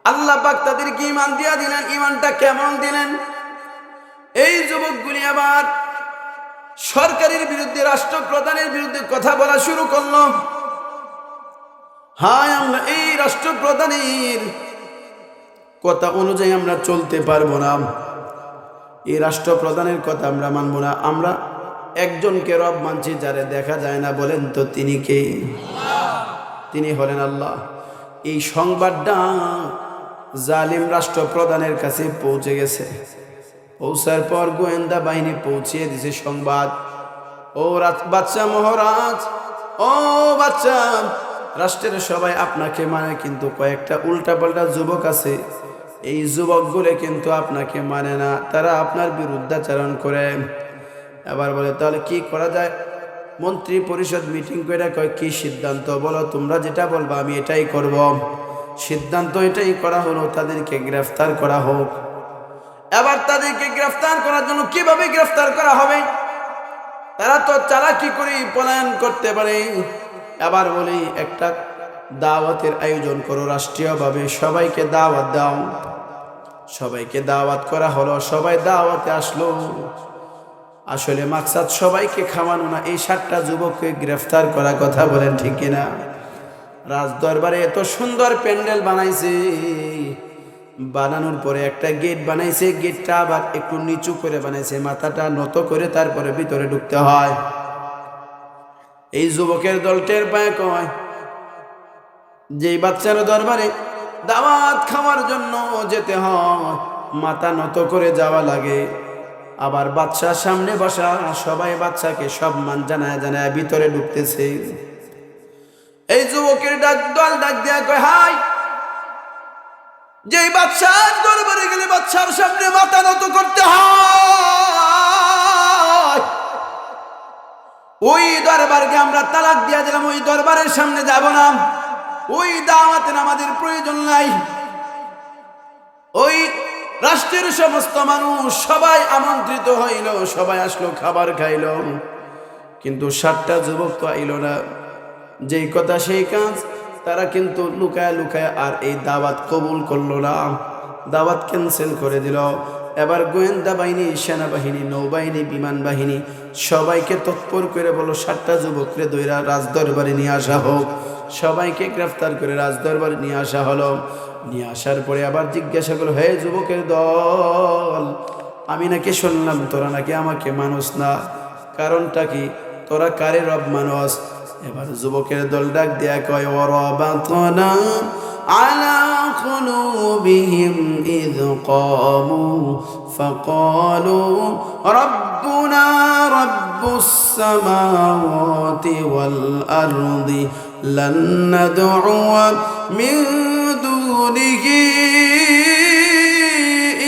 আল্লাহ পাক তাদেরকে ঈমান দিয়া দিলেন। ঈমানটা কেমন দিলেন? এই যুবকগুলি আবার সরকারের বিরুদ্ধে, রাষ্ট্রপ্রধানের বিরুদ্ধে কথা বলা শুরু করলো। হায়, আমরা এই রাষ্ট্রপ্রধানের কথা অনুযায়ী আমরা চলতে পারবো না, এই রাষ্ট্রপ্রধানের কথা আমরা মানবো না। আমরা একজনকে রব মানছি, যারে দেখা যায় না। বলেন তো তিনি কে? তিনি হলেন আল্লাহ। এই সংবাদটা জালিম রাষ্ট্রপ্রধানের কাছে পৌঁছে গেছে। পৌঁছার পর গোয়েন্দা বাহিনী পৌঁছিয়ে দিছে সংবাদ, ও বাচ্চা মহারাজ, ও বাচ্চা, রাষ্ট্রের সবাই আপনাকে মানে, কিন্তু কয়েকটা উল্টাপাল্টা যুবক আছে, এই যুবকগুলো কিন্তু আপনাকে মানে না, তারা আপনার বিরুদ্ধাচরণ করে। এবার বলে তাহলে কি করা যায়? মন্ত্রী পরিষদ মিটিং করে কয়, কি সিদ্ধান্ত বলো? তোমরা যেটা বলবা আমি এটাই করব। সিদ্ধান্ত এটাই করা হলো, তাদেরকে গ্রেফতার করা হোক। এবার তাদেরকে গ্রেফতার করার জন্য কিভাবে গ্রেফতার করা হবে? তারা তো চালাকি করে পলায়ন করতে পারে। এবার বলি, একটা দাওয়াতের আয়োজন করো রাষ্ট্রীয়ভাবে, সবাইকে দাওয়াত দাও। সবাইকে দাওয়াত করা হলো, সবাই দাওয়াতে আসলো। আসলে মাকসাদ সবাইকে খাওয়ানো না, এই 7টা যুবককে গ্রেফতার করা। কথা বলেন ঠিক কিনা? রাজ দরবারে এত সুন্দর প্যান্ডেল বানাইছে, বানানোর পরে একটা গেট বানাইছে, গেটটা আবার একটু নিচু করে বানাইছে, মাথাটা নত করে তারপরে ভিতরে ঢুকতে হয়। এই যুবকের দলটের পায়ে কয়, যেই বাচ্চার দরবারে দাওয়াত খাওয়ার জন্য যেতে হয়, মাথা নত করে যাওয়া লাগে। আবার বাচ্চার সামনে বসা, সবাই বাচ্চাকে সম্মান জানায় জানায় ভিতরে ঢুকতেছে। এই যুবকের দল ডাক দেয়া কয়, হাই, যেই বাচ্চার দরবারে গেলে বাচ্চার সামনে মাথা নত করতে হয়, ওই দরবারকে আমরা তালাক দিয়ে দিলাম, ওই দরবারের সামনে যাব না, ওই দাওয়াতের আমাদের প্রয়োজন নাই। ওই রাষ্ট্রের সমস্ত মানুষ সবাই আমন্ত্রিত হইল, সবাই আসলো, খাবার খাইল, কিন্তু 7টা যুবক তো আইল না। যেই কথা সেই কাজ, তারা কিন্তু লুকায় লুকায় আর এই দাওয়াত কবুল করলো না, দাওয়াত ক্যান্সেল করে দিল। এবার গোয়েন্দা বাহিনী, সেনাবাহিনী, নৌবাহিনী, বিমান বাহিনী সবাইকে তৎপর করে বলো 7টা যুবককে দইরা রাজদরবারে নিয়ে আসা হোক। সবাইকে গ্রেফতার করে রাজদরবারে নিয়ে আসা হলো। নিয়ে আসার পরে আবার জিজ্ঞাসা করলো, হে যুবকের দল, আমি নাকি শুনলাম তোরা নাকি আমাকে মানুষ না, কারণটা কি? তোরা কারে রব মানুষ? এবার যুবকের দল ডাক দেয়া কয়, ওয়ারাবাতনা আলা কুলুবিহিম ইয কামু ফাকালু রাব্বুনা রাব্বুস সামাওয়াতি ওয়াল আরদি লান নাদউয়া মিন দুনিহি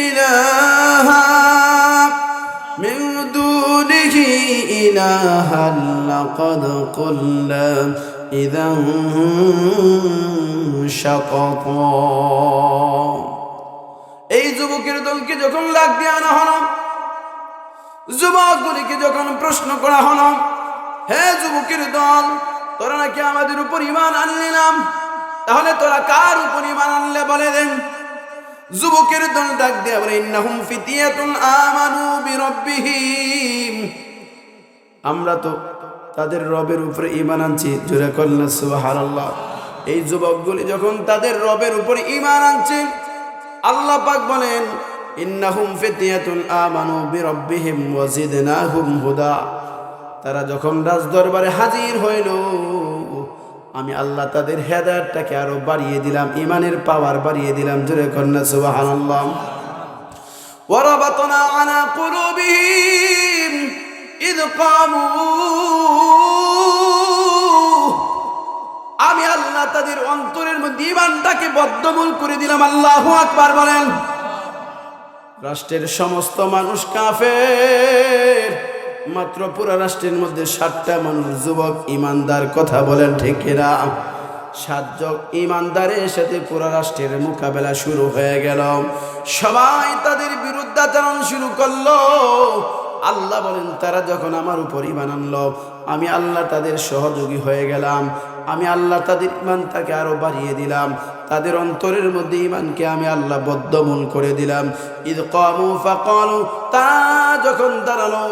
ইলাহা মিন দুনিহি ইলাহান লাকাদ কুল্লা ইযান শাতাতা। এই যুবকের দলকে যখন লাগ দিয়ে আনা হলো, যুবকগুলিকে যখন প্রশ্ন করা হলো, হে যুবকের দল, তোরা নাকি আমাদের উপর ঈমান আনলি না, তাহলে তোরা কার উপর ঈমান আনলে বলে দেন। যুবকের দল ডাক দিয়ে বলে, ইন্নাহুম ফিতিয়াতুন আমানু বিরাব্বিহিম, আমরা তো তাদের রবের উপরে ঈমান আনছি। জোরে কন্যা সুবহানাল্লাহ। এই যুবকগুলি যখন তাদের রবের উপর ঈমান আনছে, আল্লাহ পাক বলেন, ইন্নাহুম ফিতিয়াতুন আমানু বিরাব্বিহিম ওয়া জিদনাহুম হুদা। তারা যখন রাজদরবারে হাজির হইল, আমি আল্লাহ তাদের হেদায়েতটাকে আরো বাড়িয়ে দিলাম, ঈমানের পাওয়ার বাড়িয়ে দিলাম। জোরে কন্যা সুবহানাল্লাহ। ওয়ারাবাতনা আলা কুলুবিহিম ইয কামু, আমি আল্লাহ তাদের অন্তরের মধ্যে ঈমানটাকে বদ্ধমূল করে দিলাম। আল্লাহু আকবার বলেন। রাষ্ট্রের সমস্ত মানুষ কাফের, মাত্র পুরা রাষ্ট্রের মধ্যে 7টা মানুষ যুবক ঈমানদার। কথা বলেন ঠিক কিনা? 7 জন ঈমানদারের সাথে পুরা রাষ্ট্রের মোকাবেলা শুরু হয়ে গেল। সবাই তাদের বিরুদ্ধাচরণ শুরু করলো। আল্লাহ বলেন, তারা যখন আমার উপর ঈমান আনলো, আমি আল্লাহ তাদের সহযোগী হয়ে গেলাম। আমি আল্লাহ তাদের ঈমানটাকে আরো বাড়িয়ে দিলাম, তাদের অন্তরের মধ্যে ঈমানকে আমি আল্লাহ বদ্ধমূল করে দিলাম। ইয কামু ফাকালু, তারা যখন দাঁড়ালো,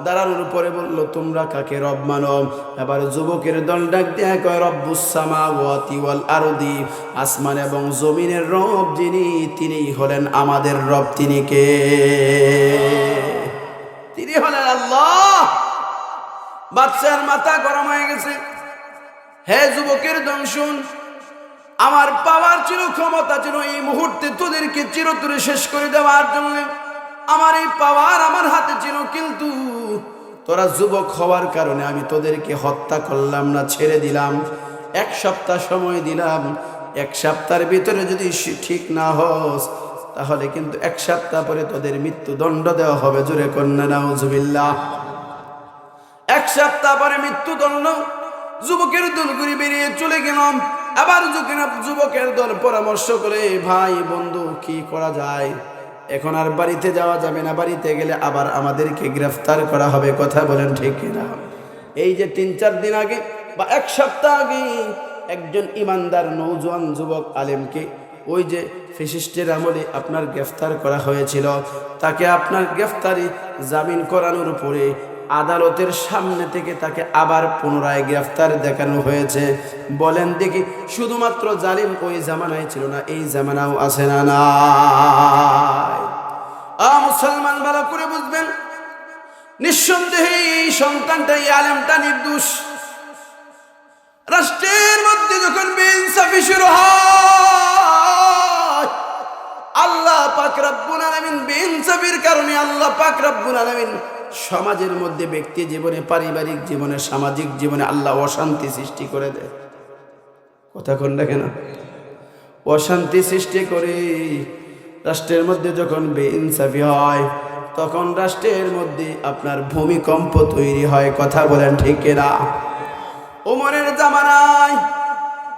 দাঁড়ানোর পরে বলল, তোমরা কাকে রব মানো? এবার যুবকের দল ডাক দিয়ে কয়, রব্বুস সামাওয়াতি ওয়াল আরদি, আসমান এবং জমিনের রব যিনি, তিনিই হলেন আমাদের রব। তিনি কে? তিনি হলেন আল্লাহ। বাদশার মাথা গরম হয়ে গেছে। হে যুবকের দল, শুন, আমার পাওয়ার ছিল, ক্ষমতা ছিল এই মুহূর্তে তোদেরকে চিরতরে শেষ করে দেওয়ার জন্য। আমার এই পাওয়ার আমার হাতে ছিল, কিন্তু তোরা যুবক হওয়ার কারণে আমি তোদেরকে হত্যা করলাম না, ছেড়ে দিলাম। 1 সপ্তাহ সময় দিলাম। 1 সপ্তাহের ভিতরে যদি ঠিক না হস, তাহলে কিন্তু 1 সপ্তাহ পরে তোদের মৃত্যুদণ্ড দেওয়া হবে। জোরে কন্যা নাউজুবিল্লাহ। 1 সপ্তাহ পরে মৃত্যুদণ্ড। যুবকের দল ঘুরে বেরিয়ে চলে গেলাম। আবার যুবকের দল পরামর্শ করে, ভাই বন্ধু, কি করা যায়? এখন আর বাড়িতে যাওয়া যাবে না, বাড়িতে গেলে আবার আমাদেরকে গ্রেফতার করা হবে। কথা বলেন ঠিক কিনা? এই যে 3-4 দিন আগে বা 1 সপ্তাহ আগে একজন ইমানদার নওজোয়ান যুবক আলেমকে ওই যে ফ্যাসিস্টের আমলে আপনার গ্রেফতার করা হয়েছিল, তাকে আপনার গ্রেফতারি জামিন করানোর পরে আদালতের সামনে থেকে তাকে আবার পুনরায় গ্রেফতার দেখানো হয়েছে। বলেন দেখি, শুধুমাত্র জালিম ওই জামানায় ছিল না, এই জামানাও আছে না নাই? মুসলমান ভালো করে বুঝবেন, নিঃসন্দেহে এই সন্তানটা, এই আলেমটা নির্দোষ। রাষ্ট্রের মধ্যে যখন বেইনসাফি শুরু হয়, আল্লাহ পাক রব্বুল আলামিন বেইনসাফির কারণে আল্লাহ পাক রব্বুল আলামিন সমাজের মধ্যে, ব্যক্তি জীবনে, পারিবারিক জীবনে, সামাজিক জীবনে আল্লাহ অশান্তি সৃষ্টি করে দেয়। কথা কোন দেখে না? অশান্তি সৃষ্টি করে। রাষ্ট্রের মধ্যে যখন বেইনসাফি হয়, তখন রাষ্ট্রের মধ্যে আপনার ভূমিকম্প তৈরি হয়। কথা বলেন ঠিক কিনা? উমরের জামানায়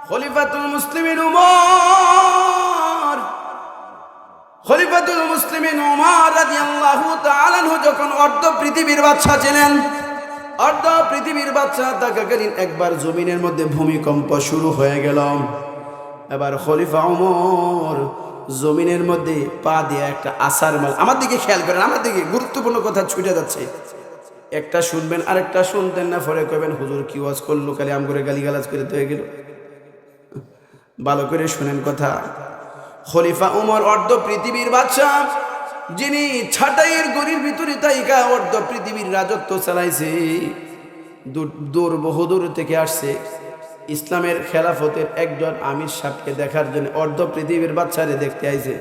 খলিফাতুল মুসলিমিন উমর, খলিফাতুল মুসলিমিন উমর রাদিয়াল্লাহু তাআলা আনহু যখন অর্ধ পৃথিবীর বাদশা ছিলেন, অর্ধ পৃথিবীর বাদশা থাকাকালীন একবার জমিনের মধ্যে ভূমিকম্প শুরু হয়ে গেল। এবার খলিফা উমর জমিনের মধ্যে পা দিয়ে একটা আসার মাল, আমার দিকে খেয়াল করেন, আমার দিকে গুরুত্বপূর্ণ কথা ছুটে যাচ্ছে, একটা শুনবেন আরেকটা শুনতেন না, পরে কইবেন হুজুর কি ওয়াজ করলো, খালি আম করে গালিগালাজ করে তো হয়ে গেল। ভালো করে শুনেন কথা। খলিফা উমর অর্ধ পৃথিবীর বাদশা, যিনি ছাটাইয়ের গড়ির ভিতরে তাইকা অর্ধ পৃথিবীর রাজত্ব চালাইছে, দূর বহুদূর থেকে আসছে ইসলামের খেলাফতের একজন আমির সাহেবকে দেখার জন্য। অর্ধ পৃথিবীর বাচ্চারে দেখতে আইছে।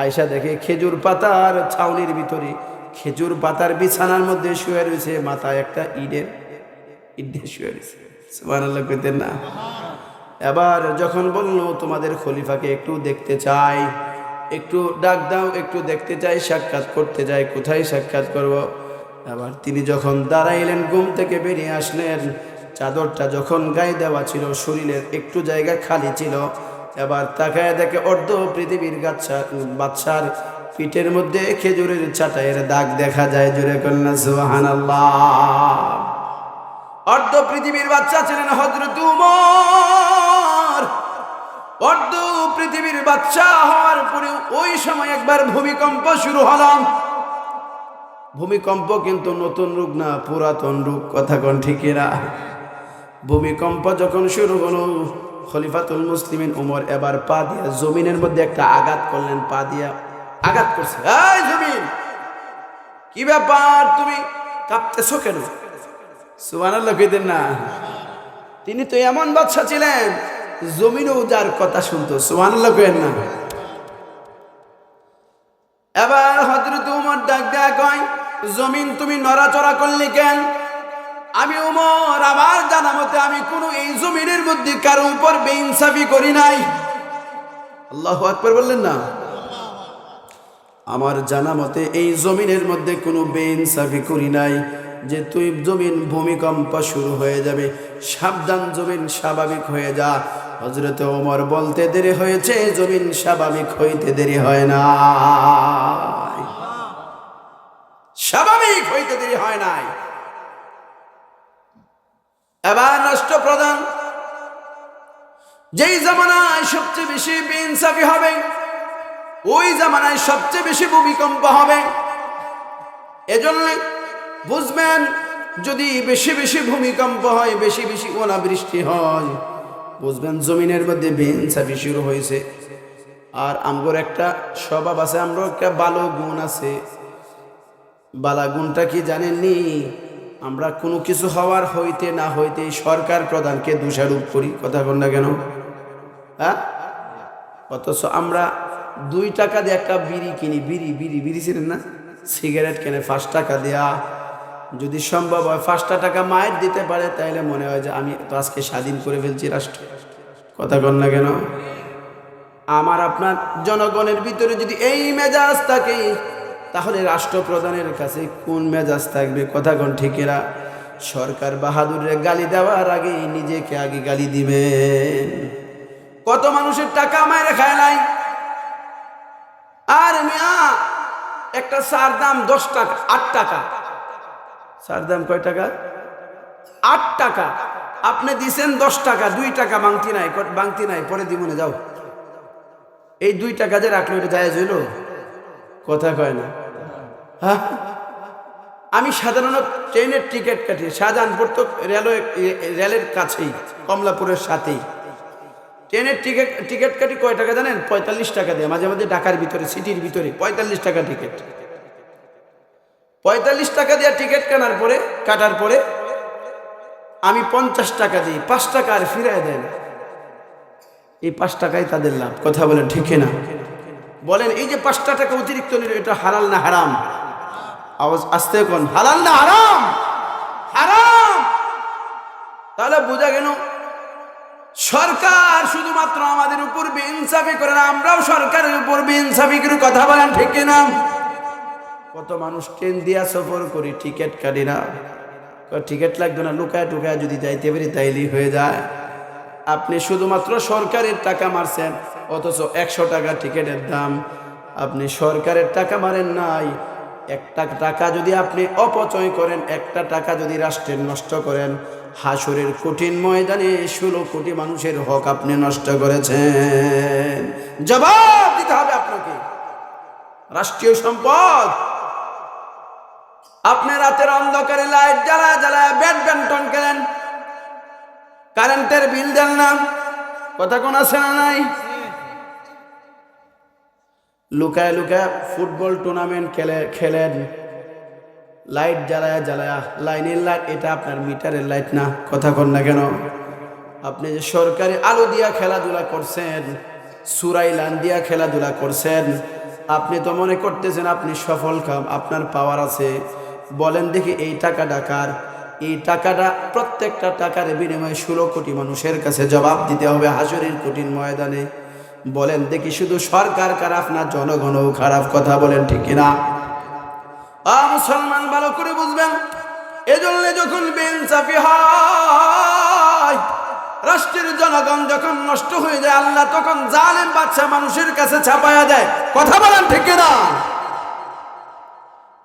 আয়সা দেখে খেজুর পাতার ছাউনির ভিতরে, খেজুর পাতার বিছানার মধ্যে শুয়ে রয়েছে, মাথায় একটা ইটে শুয়ে রয়েছে। সুবহানাল্লাহ কইতেন না? এবার যখন বলল তোমাদের খলিফাকে একটু দেখতে চাই, একটু ডাক দাও, একটু দেখতে চাই, সাক্ষাৎ করতে চাই, কোথায় সাক্ষাৎ করব? এবার তিনি যখন দাঁড়াইলেন, ঘুম থেকে বেরিয়ে আসলেন, চাদরটা যখন গায়ে দেওয়া ছিল, শরীরের একটু জায়গা খালি ছিল, এবার তাকায় দেখে অর্ধ পৃথিবীর বাদশার পিঠের মধ্যে খেজুরের ছাটাইয়ের দাগ দেখা যায়। জোরে কন্যা সুবহানাল্লাহ। অর্ধ পৃথিবীর বাদশা ছিলেন হযরত উমর। অর্ধ পৃথিবীর বাদশা হওয়ার পরে ওই সময় একবার ভূমিকম্প শুরু হলো। ভূমিকম্প কিন্তু নতুন রূপ না, পুরাতন রূপ। কথা কোন ঠিক না? ভূমিকম্প যখন শুরু হলো, খলিফাতুল মুসলিমিন উমর এবার পা দিয়া জমিনের মধ্যে একটা আঘাত করলেন, পা দিয়া আঘাত করছে। এই জমিন, কি ব্যাপার, তুমি কাঁপতেছো কেন? সুবহানাল্লাহ কইতেন না? তিনি তো এমন বাদশা ছিলেন, জমিনও যার কথা শুনতো। সুবহানাল্লাহ কইেন না? এবার হযরত উমর ডাক দেয়া কয়, জমিন তুমি নড়াচড়া করলি কেন? আমি উমর, আমার জানা মতে আমি কোনো এই জমিনের মধ্যে কারো উপর বেইনসাফি করি নাই। আল্লাহু আকবার বললেন না? আমার জানা মতে এই জমিনের মধ্যে কোনো বেইনসাফি করি নাই, যে তুই জমিন ভূমিকম্প শুরু হয়ে যাবে, সাবধান, জমিন স্বাভাবিক হয়ে যা। হযরত ওমর বলতে দেরি হয়েছে, জমিন স্বাভাবিক হইতে দেরি হয় না, স্বাভাবিক হইতে দেরি হয় নাই। এবার রাষ্ট্রপ্রধান, যেই জামানায় সবচেয়ে বেশি বেইনসাফি হবে, ওই জামানায় সবচেয়ে বেশি ভূমিকম্প হবে। এজন্য বুঝবেন, যদি বেশি বেশি ভূমিকম্প হয়, বেশি বেশি অনাবৃষ্টি হয়, বুঝবেন জমিনের মধ্যে বেইনসাফি শুরু হয়েছে। আর আমগোর একটা স্বভাব আছে, আমরা একটা ভালো গুণ আছে। বালা গুণটা কি জানেননি? আমরা কোনো কিছু হওয়ার হইতে না হইতে সরকার প্রধানকে দোষারোপ করি। কথা কন না কেন? হ্যাঁ, অথচ আমরা 2 টাকা দিয়ে একটা বিড়ি কিনি, বিড়ি ছিলেন না, সিগারেট কেনে 5 টাকা দেয়া। যদি সম্ভব হয় 5টা টাকা মায়ের দিতে পারে, তাইলে মনে হয় যে আমি তো আজকে স্বাধীন করে ফেলছি রাষ্ট্র। কথা কন না কেন? আমার আপনার জনগণের ভিতরে যদি এই মেজাজ থাকে, তাহলে রাষ্ট্রপ্রধানের কাছে কোন মেজাজ থাকবে? কথা কোন ঠিকেরা? সরকার বাহাদুরের গালি দেওয়ার আগে নিজেকে আগে গালি দিবেন। কত মানুষের টাকা মায়ের খায় নাই। আর মিয়া, একটা চার দাম 10 টাকা, 8 টাকা। চার দাম কয় টাকা? 8 টাকা। আপনি দিছেন 10 টাকা, 2 টাকা বাংতি নাই, পরে দিবনে যাও। এই 2 টাকা যে রাখলো, এটা জায়েজ হইল? কথা কয় না? হ্যাঁ, আমি সাধারণত ট্রেনের টিকিট কাটি, শাহজাহানপুর তো রেলের কাছেই, কমলাপুরের সাথেই। ট্রেনের টিকিট কাটি কয় টাকা জানেন? 45 টাকা দিয়ে। মাঝে মাঝে ঢাকার ভিতরে, সিটির ভিতরে 45 টাকা টিকিট। 45 টাকা দিয়ে টিকিট কাটার পরে আমি 50 টাকা দিই, 5 টাকা আর ফিরাই দেন। এই 5 টাকাই তাদের লাভ। কথা বলেন ঠিক না? বলেন, এই যে 5টা টাকা অতিরিক্ত নিল, এটা হালাল না হারাম? আওয়াজ আসতে কোন, হালাল না হারাম? হারাম। তাহলে বোঝা গেল, সরকার শুধুমাত্র আমাদের উপর বেইনসাফি করে না, আমরাও সরকারের উপর বেইনসাফি করে। কথা বলেন ঠিক না? কত মানুষ ট্রেন দিয়া সফর করি, টিকিট কাটি না, টিকিট লাগবে না, লুকায় টুকায় যদি যাইতে পারি তাইলেই হয়ে যায়। আপনি শুধুমাত্র সরকারের টাকা মারছেন, অথচ 100 টাকা টিকিটের দাম। আপনি সরকারের টাকা মারেন নাই। একটা টাকা যদি আপনি অপচয় করেন, একটা টাকা যদি রাষ্ট্রের নষ্ট করেন, হাসরের কঠিন ময়দানে 16 কোটি মানুষের হক আপনি নষ্ট করেছেন। জবাব দিতে হবে আপনাকে। রাষ্ট্রীয় সম্পদ আপনি রাতের অন্ধকারে লাইট জ্বালায় জ্বালায় ব্যাডমিন্টন খেলেন, কারেন্টের বিল দেন না, কথা কোন আছে না নাই? লুকায় লুকায় ফুটবল টুর্নামেন্ট খেলেন, লাইট জ্বালায়া জ্বালায়া, লাইনের লাইট, এটা আপনার মিটারের লাইট না, কথা কন না কেন? আপনি যে সরকারি আলো দিয়া খেলাধুলা করছেন, সুরাই লান দিয়া খেলাধুলা করছেন, আপনি তো মনে করতেছেন আপনি সফল কাম, আপনার পাওয়ার আছে। বলেন দেখি এই টাকাটা কার? এই টাকাটা প্রত্যেকটা টাকার বিনিময়ে 16 কোটি মানুষের কাছে জবাব দিতে হবে হাসরের কঠিন ময়দানে। বলেন দেখি শুধু সরকার খারাপ না জনগণও খারাপ? কথা বলেন ঠিক কিনা? মুসলমান ভালো করে বুঝবেন। এজন্য যখন বেইনসাফি হয়, রাষ্ট্রের জনগণ যখন নষ্ট হয়ে যায়, আল্লাহ তখন জালেম বাদশা মানুষের কাছে ছাপায়া দেয়। কথা বলেন ঠিক কিনা?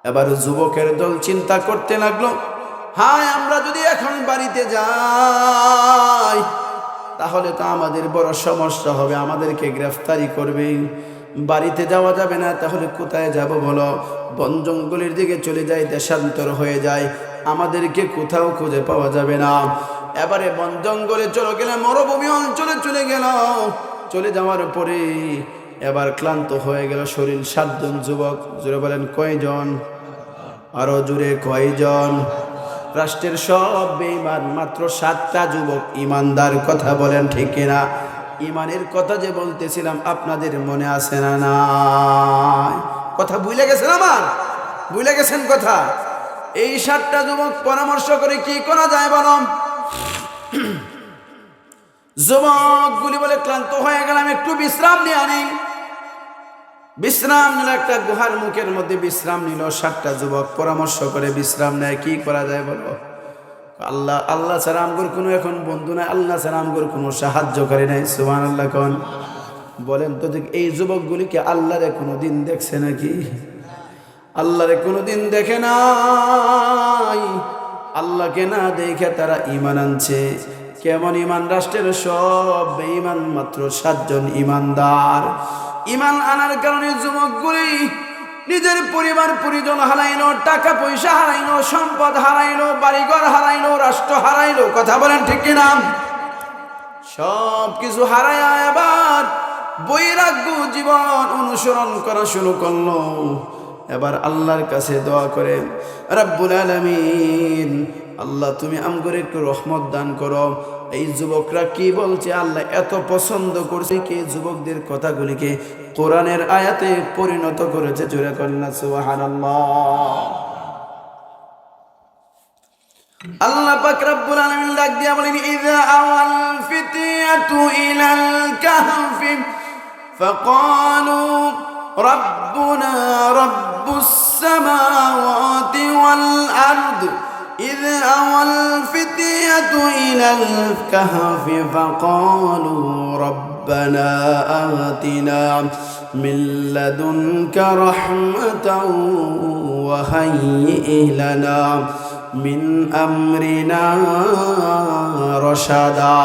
এবার যুবকের দল চিন্তা করতে লাগলো, হায় আমরা যদি এখন বাড়িতে যাই তাহলে তো আমাদের বড় সমস্যা হবে, আমাদেরকে গ্রেফতারি করবে, বাড়িতে যাওয়া যাবে না, তাহলে কোথায় যাব বলো? বন জঙ্গলের দিকে চলে যাই, দেশান্তর হয়ে যায়, আমাদেরকে কোথাও খুঁজে পাওয়া যাবে না। এবারে বন জঙ্গলে চলে গেলে, মরুভূমি অঞ্চলে চলে গেল। চলে যাওয়ার পরে এবার ক্লান্ত হয়ে গেল শরীর। 7 জন যুবক, জোরে বলেন কয়জন? আরো জোরে কয়জন? রাষ্ট্রের সব বেঈমান, মাত্র 7টা যুবক ইমানদার। কথা বলেন ঠিক কিনা? ইমানের কথা যে বলতেছিলাম আপনাদের মনে আছে না নাই? কথা ভুলে গেছেন? আমার ভুলে গেছেন কথা? এই 7টা যুবক পরামর্শ করে কি করা যায় বলো? যুবকগুলি বলে ক্লান্ত হয়ে গেলাম, একটু বিশ্রাম নিয়ে আনি। বিশ্রাম নিল, একটা গুহার মুখের মধ্যে বিশ্রাম নিল। 7টা যুবক পরামর্শ করে বিশ্রাম নেয়, কি করা যায় বলো? আল্লাহ ছাড়া আমগোর কোনো এখন বন্ধু নাই, আল্লাহ ছাড়া আমগোর কোনো সাহায্যকারী নাই। সুবহানাল্লাহ কোন? বলেন তো এই যুবকগুলিকে আল্লাহরে কোনোদিন দেখছে নাকি? আল্লাহরে কোনোদিন দেখে নাই। আল্লাহকে না দেখে তারা ঈমান আনছে। কেমন ঈমান? রাষ্ট্রের সব বেঈমান, মাত্র 7 জন ঈমানদার। ঈমান আনার কারণে যুবকগুলি নিজের পরিবার পরিজন হারাইলো, টাকা পয়সা হারাইলো, সম্পদ হারাইলো, বাড়িঘর হারাইলো, রাষ্ট্র হারাইলো। কথা বলেন ঠিক কিনা? সব কিছু হারাইয়া এবার বৈরাগ্য জীবন অনুসরণ করা শুরু করলো। এবার আল্লাহর কাছে দোয়া করে, রব্বুল আলামিন, আল্লাহ তুমি আমগরে একটু রহমত দান করো। এই যুবকরা কি বলছে? আল্লাহ এত পছন্দ করছে কি যুবকদের কথাগুলিকে কোরআনের আয়াতে পরিণত করেছে। জোরে কন্যা সুবহানাল্লাহ। আল্লাহ পাক রব্বুল আলামিন ডাক দিয়া বলেন, ইযা আওয়াল ফিতিয়াতু ইলাল কাহফি ফাকালু রব্বুনা রব্বুস সামাওয়াতি ওয়াল আরদ। إذ أوى الفتية إلى الكهف فقالوا ربنا آتنا من لدنك رحمة وهيئ لنا من أمرنا رشدا।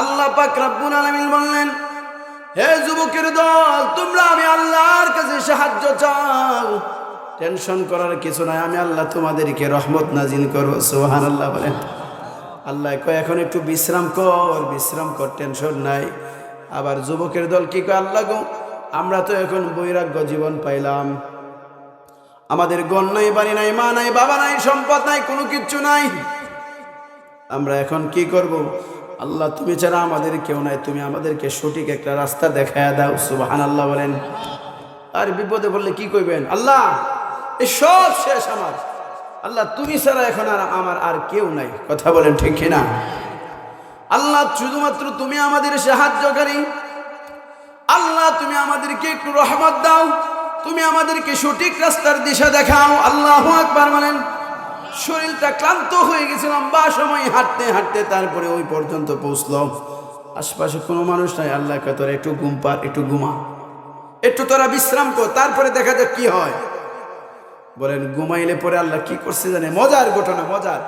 আল্লাহ পাক রব্বুল আলামিন বললেন, হে যুবকের দল, তোমরা আমি আল্লাহর কাছে সাহায্য চাও, টেনশন করার কিছু নাই, আমি আল্লাহ তোমাদেরকে রহমত নাজিল করব। সুবহানাল্লাহ বলেন। আল্লাহ কয় এখন একটু বিশ্রাম কর, টেনশন নাই। আবার যুবকের দল কি কয়, আল্লাহ গো আমরা তো এখন বৈরাগ্য জীবন পাইলাম, আমাদের ঘর নাই, বাড়ি নাই, মা নাই, বাবা নাই, সম্পদ নাই, কোনো কিচ্ছু নাই, আমরা এখন কি করব? আল্লাহ তুমি ছাড়া আমাদের কেউ নাই, তুমি আমাদেরকে সঠিক একটা রাস্তা দেখায়া দাও। সুবহানাল্লাহ বলেন। আর বিপদে বললে কি কইবেন? আল্লাহ এই সব শেষ আমার, আল্লাহ তুমি ছাড়া এখন আর আমার আর কেউ নাই। কথা বলেন ঠিক কিনা? আল্লাহ শুধুমাত্র তুমি আমাদের সাহায্যকারী, আল্লাহ তুমি আমাদেরকে একটু রহমত দাও, তুমি আমাদেরকে সঠিক রাস্তার দিশা দেখাও। আল্লাহু আকবার বলেন। শরীরটা ক্লান্ত হয়ে গেছে, লম্বা সময় হাঁটতে হাঁটতে তারপরে ওই পর্যন্ত পৌঁছলাম। আশপাশে কোনো মানুষ নাই। আল্লাহ কয় তোরা একটু ঘুম পার, একটু ঘুমা, একটু তোরা বিশ্রাম কর, তারপরে দেখা যাক কি হয়। বলেন ঘুমাইলে পরে আল্লাহ কি করছে জানে? মজার ঘটনা, মজার।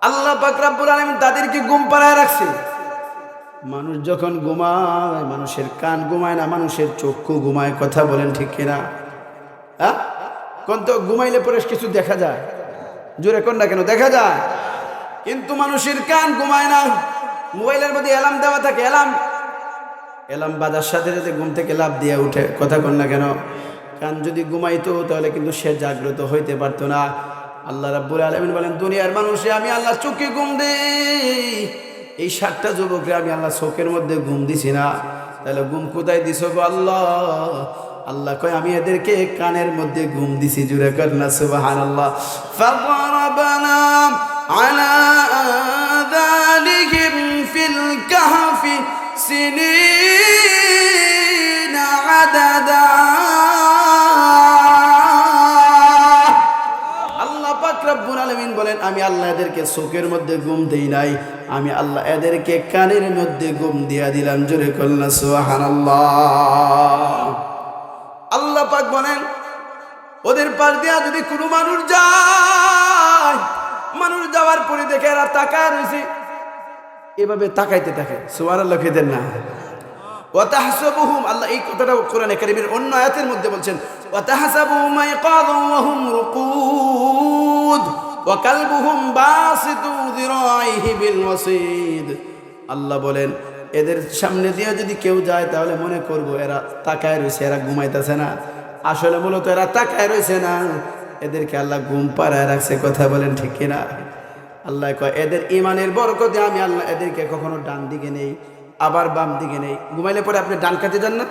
আল্লাহ পাক রব্বুল আলামিন তাদেরকে ঘুম পাড়ায় রাখছে। মানুষ যখন ঘুমায়, মানুষের কান ঘুমায় না, মানুষের চক্ষু ঘুমায়। কথা বলেন ঠিক কিনা? হ্যাঁ, কোন তো ঘুমাইলে পরে কিছু দেখা যায়? জোরে কোন না কেন দেখা যায়, কিন্তু মানুষের কান ঘুমায় না। মোবাইলের মধ্যে অ্যালার্ম দেওয়া থাকে, অ্যালার্ম বাজার সাথে সাথে ঘুম থেকে লাফ দিয়ে উঠে। কথা কোন না কেন? কান যদি ঘুমাইতো তাহলে কিন্তু সে জাগ্রত হইতে পারতো না। আল্লাহ রাব্বুল আলামিন বলেন দুনিয়ার মানুষে আমি আল্লাহ চোখে ঘুম দেই, এই 7টা যুবকরে আমি আল্লাহ চোখের মধ্যে ঘুম দিছি না। তাহলে ঘুম কোথায় দিছো গো আল্লাহ? আল্লাহ কয় আমি এদেরকে কানের মধ্যে ঘুম দিছি। জুরে কর না সুবহানাল্লাহ। ফাদরাবনা আলা আযালিহিম ফিল কাহফি সিনিনা আদাদা। আল্লাহ পাক রব্বুল আলামিন বলেন আমি আল্লাহ এদেরকে চোখের মধ্যে ঘুম দেই নাই, আমি আল্লাহ এদেরকে কানের মধ্যে ঘুম দিয়া দিলাম। জোরে কর না সুবহানাল্লাহ। আল্লাহ পাক বলেন ওদের পার দিয়া যদি কোনো মানুষ যায়, মানুষ যাওয়ার পরে দেখে এরা তাকায় রয়েছে, এভাবে তাকাইতে থাকে। সুবহানাল্লাহ খেতেন না? ওয়া তাহসাবুহুম, আল্লাহ এই কথাটা কোরআনে কারীমের অন্য আয়াতের মধ্যে বলছেন, ওয়া তাহসাবুহুম ইয়াকাযুন ওয়া হুম রুকুদ ওয়া কালবুহুম বাসিতু যিরাইহি বিল ওয়াসিদ। আল্লাহ বলেন এদের সামনে দিয়ে যদি কেউ যায় তাহলে মনে করবো এরা তাকায় রয়েছে, এরা ঘুমাইতেছে না। আসলে মূলত এরা তাকায় রয়েছে না, এদেরকে আল্লাহ ঘুম পাড়ায় রাখছে। কথা বলেন ঠিক কিনা? আল্লাহ কয় এদের ইমানের বরকতে আমি আল্লাহ এদেরকে কখনো ডান দিকে নেই, আবার বাম দিকে নেই। ঘুমাইলে পরে আপনি ডান কাতে যান না,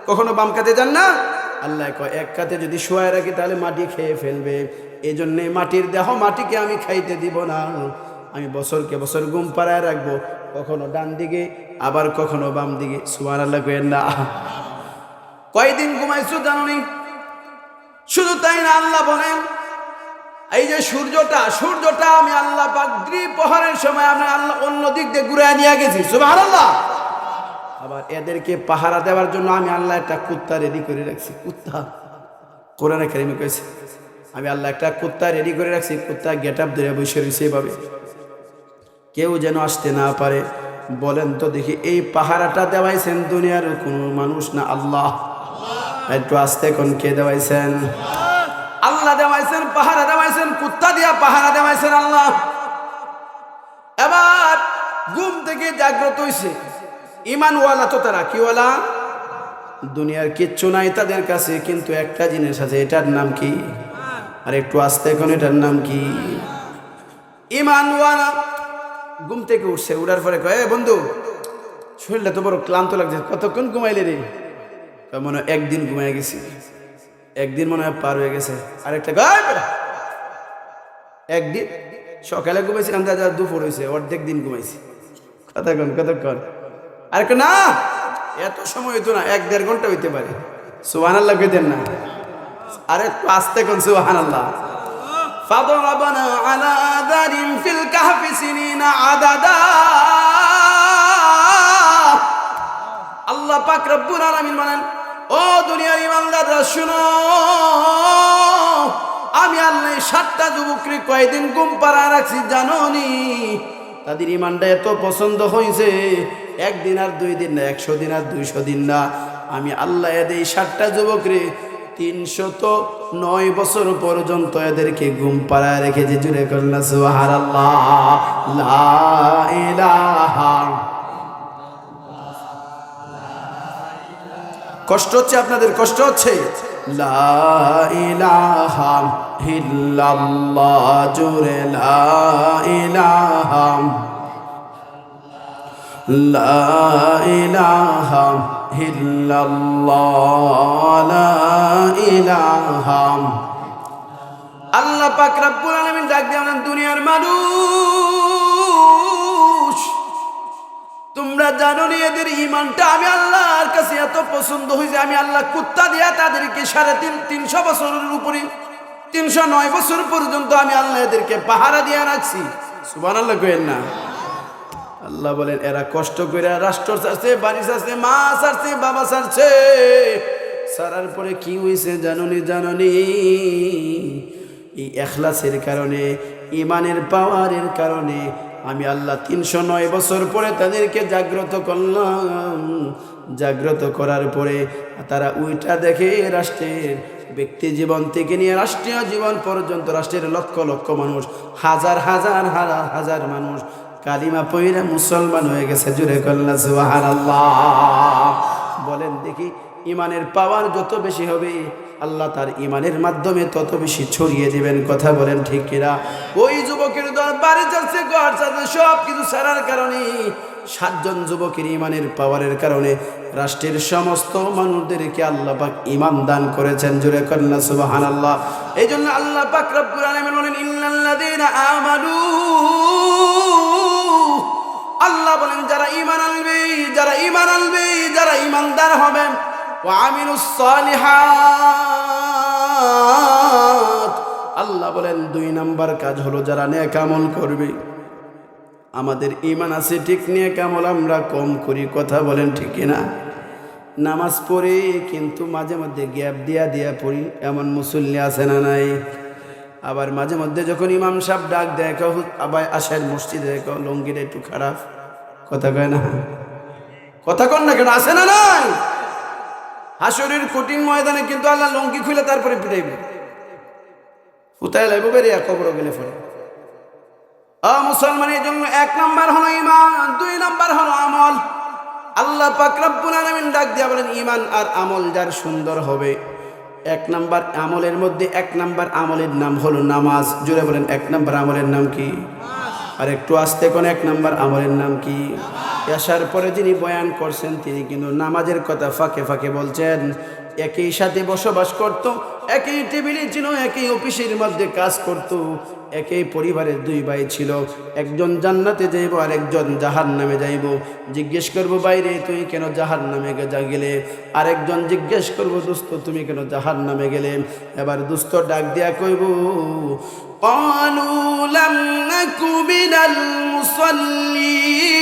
কখনো বাম কাতে যান না। আল্লাহ কয় এক কাতে যদি শোয়ায় রাখি তাহলে মাটি খেয়ে ফেলবে, এই জন্যে মাটির দেহ মাটিকে আমি খাইতে দিব না। আমি বছরকে বছর ঘুম পাড়ায় রাখবো, কখনো ডান দিকে আবার কখনো বাম দিকে। সুবহানাল্লাহ কইেন না? কয়দিন ঘুমাইছো জানোনি? শুধু তাই না, আল্লাহ বলেন এই যে সূর্যটা আমি আল্লাহ পাক দ্বিপ্রহরের সময় আমি আল্লাহ অন্য দিক দিয়ে ঘুরায় নিয়ে গেছি। সুবহানাল্লাহ। আবার এদেরকে পাহারা দেওয়ার জন্য আমি আল্লাহ একটা কুত্তা রেডি করে রাখছি। কুত্তা, কোরআনে কারীমে কইছে আমি আল্লাহ একটা কুত্তা রেডি করে রাখছি। কুত্তা গেট আপ ধরে বসে রয়েছে এভাবে, কেউ যেন আসতে না পারে। বলেন তো দেখি এই পাহারাটা দেওয়াইছেন দুনিয়ার কোন মানুষ না আল্লাহ? একটু আস্তে কোন কে দেওয়াইছেন? আল্লাহ দেওয়াইছেন, পাহারা দেওয়াইছেন, কুত্তা দিয়া পাহারা দেওয়াইছেন আল্লাহ। এবার ঘুম থেকে জাগ্রত হইছে ইমানওয়ালা। তো তারা কিওয়ালা? দুনিয়ার কিচ্ছু নাই তাদের কাছে, কিন্তু একটা জিনিস আছে, এটার নাম কি? আর একটু আস্তে এখন, এটার নাম কি? ইমানওয়ালা। ঘুম থেকে উঠছে, উঠার পরে কয় এ বন্ধু শরীরটা তো বড় ক্লান্ত লাগছে, কতক্ষণ ঘুমাইলে রে? মনে হয় একদিন ঘুমাই গেছি, একদিন মনে হয় পার হয়ে গেছে। আরেকটা একদিন সকালে ঘুমাইছিলাম, দাদা দুপুর হয়েছে, অর্ধেক দিন ঘুমাইছি। কতক্ষণ? আরেকটা না, এত সময় হইতো না, 1-1.5 ঘন্টা হইতে পারে। সুবহানাল্লাহ কইতেন না? আরে আস্তে কোন সুবহানাল্লাহ। ফাদরাবনা আলা আযারিম ফিল কাহফি সিনিনা আদাদা। আল্লাহ পাক রব্বুল আলামিন বলেন ও দুনিয়ার ইমানদাররা শুনো, আমি আল্লাহ 7টা যুবককে কয়দিন ঘুম পাড়ায় রাখছি জানোনি? তাদের ইমানটা এত পছন্দ হয়েছে, 1 দিন আর 2 দিন না, 100 দিন আর 200 দিন না। আমি আল্লাহ এদের 7টা যুবকরে 309 বছর পর্যন্ত এদেরকে ঘুম পাড়ায় রেখেছে। জুড়ে করলা সুবহানাল্লাহ। লা ইলাহা। কষ্ট হচ্ছে আপনাদের? কষ্ট হচ্ছে? লা ইলাহা ইল্লাল্লাহ। জুড়ে লা ইলাহা, লা ইলাহা ইল্লাল্লাহ, লা ইলাহা। আল্লাহ পাক রব্বুল আলামিন ডাক দিয়ে দুনিয়ার মানুষ তোমরা জানো নি এদের ইমানটা আমি আল্লাহর কাছে এত পছন্দ হয়েছে, আমি আল্লাহ কুত্তা দিয়া তাদেরকে 350 বছরের উপরে 309 বছর পর্যন্ত আমি আল্লাহ এদেরকে পাহারা দিয়ে রাখছি। সুবহানাল্লাহ কইেন না। আল্লাহ বলেন এরা কষ্ট করে রাষ্ট্র ছাড়ছে, বাড়ি ছাড়ছে, মা ছাড়ছে, বাবা ছাড়ছে, ছাড়ার পরে কি হয়েছে জাননি এই ইখলাসের কারণে, ইমানের পাওয়ারের কারণে আমি আল্লাহ 309 বছর পরে তাদেরকে জাগ্রত করলাম। জাগ্রত করার পরে তারা উইটা দেখে রাষ্ট্রের ব্যক্তি জীবন থেকে নিয়ে রাষ্ট্রীয় জীবন পর্যন্ত রাষ্ট্রের লক্ষ লক্ষ মানুষ, হাজার হাজার হাজার মানুষ কালিমা পয়রা মুসলমান হয়ে গেছে। জুড়ে কল্লা সুবহানাল্লাহ। বলেন দেখি ইমানের পাওয়ার যত বেশি হবে আল্লাহ তার ইমানের মাধ্যমে তত বেশি ছড়িয়ে দিবেন। কথা বলেন ঠিক কিনা? ওই যুবকের দল বাড়ি যাচ্ছে, ঘর যাচ্ছে, সব কিছু ছাড়ার কারণে 7 জন যুবকের ইমানের পাওয়ারের কারণে রাষ্ট্রের সমস্ত মানুষদেরকে আল্লাহ পাক ঈমান দান করেছেন। জোরে কন্না সুবহানাল্লাহ। এই জন্য আল্লাহ পাক রব্বুল আলামিন বলেন ইন্নাল্লাযীনা আমানু, আল্লাহ বলেন যারা ঈমান আনবে, যারা ঈমান আনবে, যারা ঈমানদার হবে, ওয়া আমিলুস সালিহাত, আল্লাহ বলেন 2 নাম্বার কাজ হলো যারা নেক আমল করবে। আমাদের ঈমান আছে ঠিক, নেক আমল আমরা কম করি। কথা বলেন ঠিক না? নামাজ পড়ি কিন্তু মাঝে মধ্যে গ্যাপ দিয়া পড়ি, এমন মুসল্লি আছে না নাই? আবার মাঝে মধ্যে যখন ইমাম সাহেব ডাক দেয় আবার আসেন মসজিদে, লঙ্গিটা একটু খারাপ। কথা কয় না? কথা কন না কেন? আছে না নাই? হাসরের কঠিন ময়দানে কিন্তু আল্লাহ লঙ্গি খুলে তারপরে পিটাইবে, ফুতায় লাইব বেরিয়া কবর গেলে ফলে। মুসলমানের জন্য 1 নাম্বার হলো ঈমান, 2 নাম্বার হলো আমল। আল্লাহ পাক রব্বুল আলামিন ডাক দিয়া বলেন ঈমান আর আমল যার সুন্দর হবে। 1 নাম্বার আমলের মধ্যে 1 নাম্বার আমলের নাম হলো নামাজ। জোরে বলেন 1 নাম্বার আমলের নাম কি? আর একটু আস্তে কোন 1 নাম্বার আমলের নাম কি? আসার পরে যিনি বয়ান করছেন তিনি কিন্তু নামাজের কথা ফাঁকে ফাঁকে বলছেন। একই সাথে বসবাস করত, একই টেবিলে ছিল, একই অফিসের মধ্যে কাজ করত, একই পরিবারের 2 ভাই ছিল। একজন জান্নাতে যাইব আর একজন জাহান্নামে যাইব। জিজ্ঞেস করব বাইরে তুই কেন জাহান্নামে গেলে? আরেকজন জিজ্ঞেস করব দোস্ত তুমি কেন জাহান্নামে গেলে? এবার দোস্ত ডাক দিয়া কইব ক্বালু লাম নাকু মিনাল মুসাল্লিন।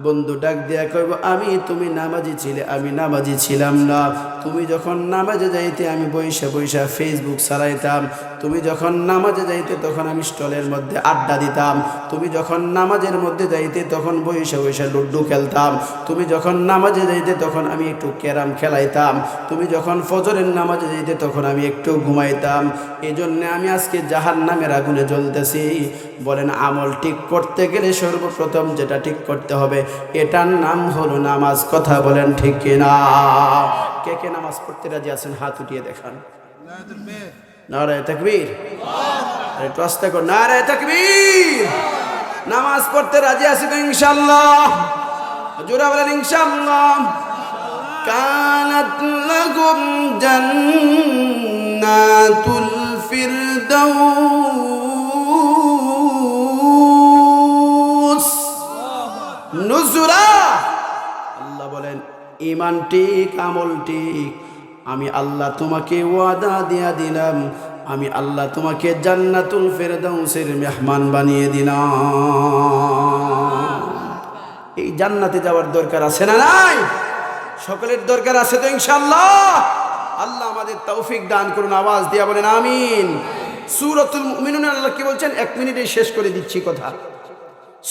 বন্ধু ডাক দিয়া কইব তুমি নামাজি ছিলে, আমি নামাজি ছিলাম না। তুমি যখন নামাজে যাইতে আমি বৈশা বৈশা ফেসবুক চালাইতাম। তুমি যখন নামাজে যাইতে তখন আমি স্টলের মধ্যে আড্ডা দিতাম। তুমি যখন নামাজের মধ্যে যাইতে তখন বৈশা বৈশা লুড্ডু খেলতাম। তুমি যখন নামাজে যাইতে তখন আমি একটু ক্যারাম খেলাইতাম। তুমি যখন ফজরের নামাজে যাইতে তখন আমি একটু ঘুমাইতাম। এই জন্যে আমি আজকে জাহান্নামের আগুনে জ্বলতেছি। বলেন আমল ঠিক করতে গেলে সর্বপ্রথম যেটা ঠিক করতে হবে এটার নাম হলো নামাজ। কথা বলেন ঠিক কিনা? কে কে নামাজ পড়তে রাজি আছেন হাত উঠিয়ে দেখান। নারায়ে তাকবীর। একটু আস্তে কর, নারায়ে তাকবীর। নামাজ পড়তে রাজি আছি তো ইনশাআল্লাহ? জোরে বলেন ইনশাআল্লাহ। কানাত লাকুম জান্নাতুল ফিরদাউস নুজুরা। আল্লাহ বলেন ঈমান ঠিক, আমল ঠিক, আমি আল্লাহ তোমাকে ওয়াদা দিয়া দিলাম, আমি আল্লাহ তোমাকে জান্নাতুল ফিরদাউসের মেহমান বানিয়ে দিলাম। এই জান্নাতে যাওয়ার দরকার আছে না নাই? সকলের দরকার আছে তো ইনশাআল্লাহ? আল্লাহ আমাদের তৌফিক দান করুন। আওয়াজ দিয়া বলেন আমিন। সূরাতুল মুমিনুন আল্লাহ কি বলছেন? 1 মিনিটে শেষ করে দিচ্ছি কথা।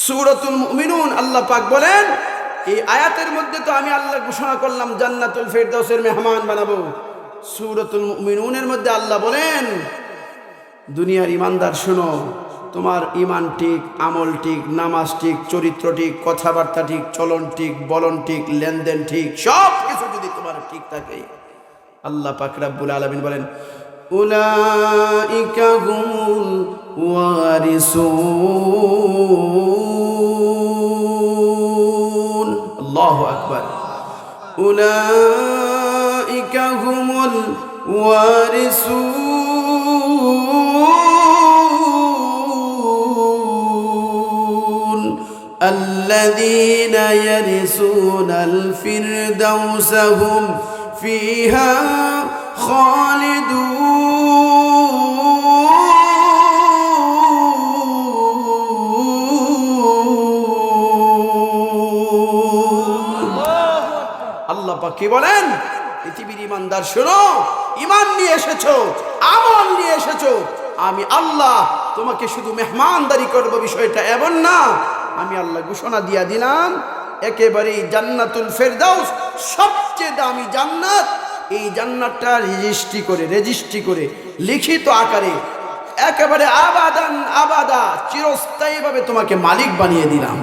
সূরাতুল মুমিনুন আল্লাহ পাক বলেন এই আয়াতের মধ্যে তো আমি আল্লাহ ঘোষণা করলাম জান্নাতুল ফিরদাউসের মেহমান বানাবো। সূরাতুল মুমিনুনের মধ্যে আল্লাহ বলেন দুনিয়ার ইমানদার শুনো, তোমার ঈমান ঠিক, আমল ঠিক, নামাজ ঠিক, চরিত্র ঠিক, কথাবার্তা ঠিক, চলন ঠিক, বলন ঠিক, লেনদেন ঠিক, সব কিছু যদি তোমার ঠিক থাকে আল্লাহ পাক রব্বুল আলামিন বলেন উলাইকা হুমুল ওয়ারিসুন। আল্লাহু আকবার। উলাইকা হুমুল ওয়ারিসুন الذين يرثون الفردوس هم فيها خالدون আল্লাহ পাক কি বলেন পৃথিবীর ইমানদার শোনো ঈমান নিয়ে এসেছো আমল নিয়ে এসেছো আমি আল্লাহ তোমাকে শুধু মেহমানদারি করব বিষয়টা এমন না আমি আল্লাহ ঘোষণা দিয়া দিলাম একেবারে জান্নাতুল ফেরদাউস সবচেয়ে দামি জান্নাত এই জান্নাতটা রেজিস্ট্রি করে লিখিত আকারে একেবারে আবাদান আবাদা চিরস্থায়ীভাবে তোমাকে মালিক বানিয়ে দিলাম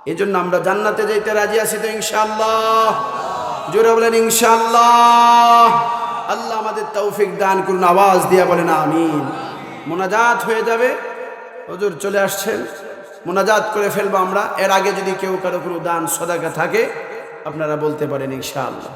এজন্য আমরা জান্নাতে যাইতে রাজি আছি তো ইনশাআল্লাহ জোরে বলেন ইনশাআল্লাহ আল্লাহ আমাদের তৌফিক দান করুন আওয়াজ দিয়ে বলেন আমিন মোনাজাত হয়ে যাবে হুজুর চলে আসছেন মোনাজাত করে ফেলবো আমরা এর আগে যদি কেউ কারো কোনো দান সদাকা থাকে আপনারা বলতে পারেন ইনশাআল্লাহ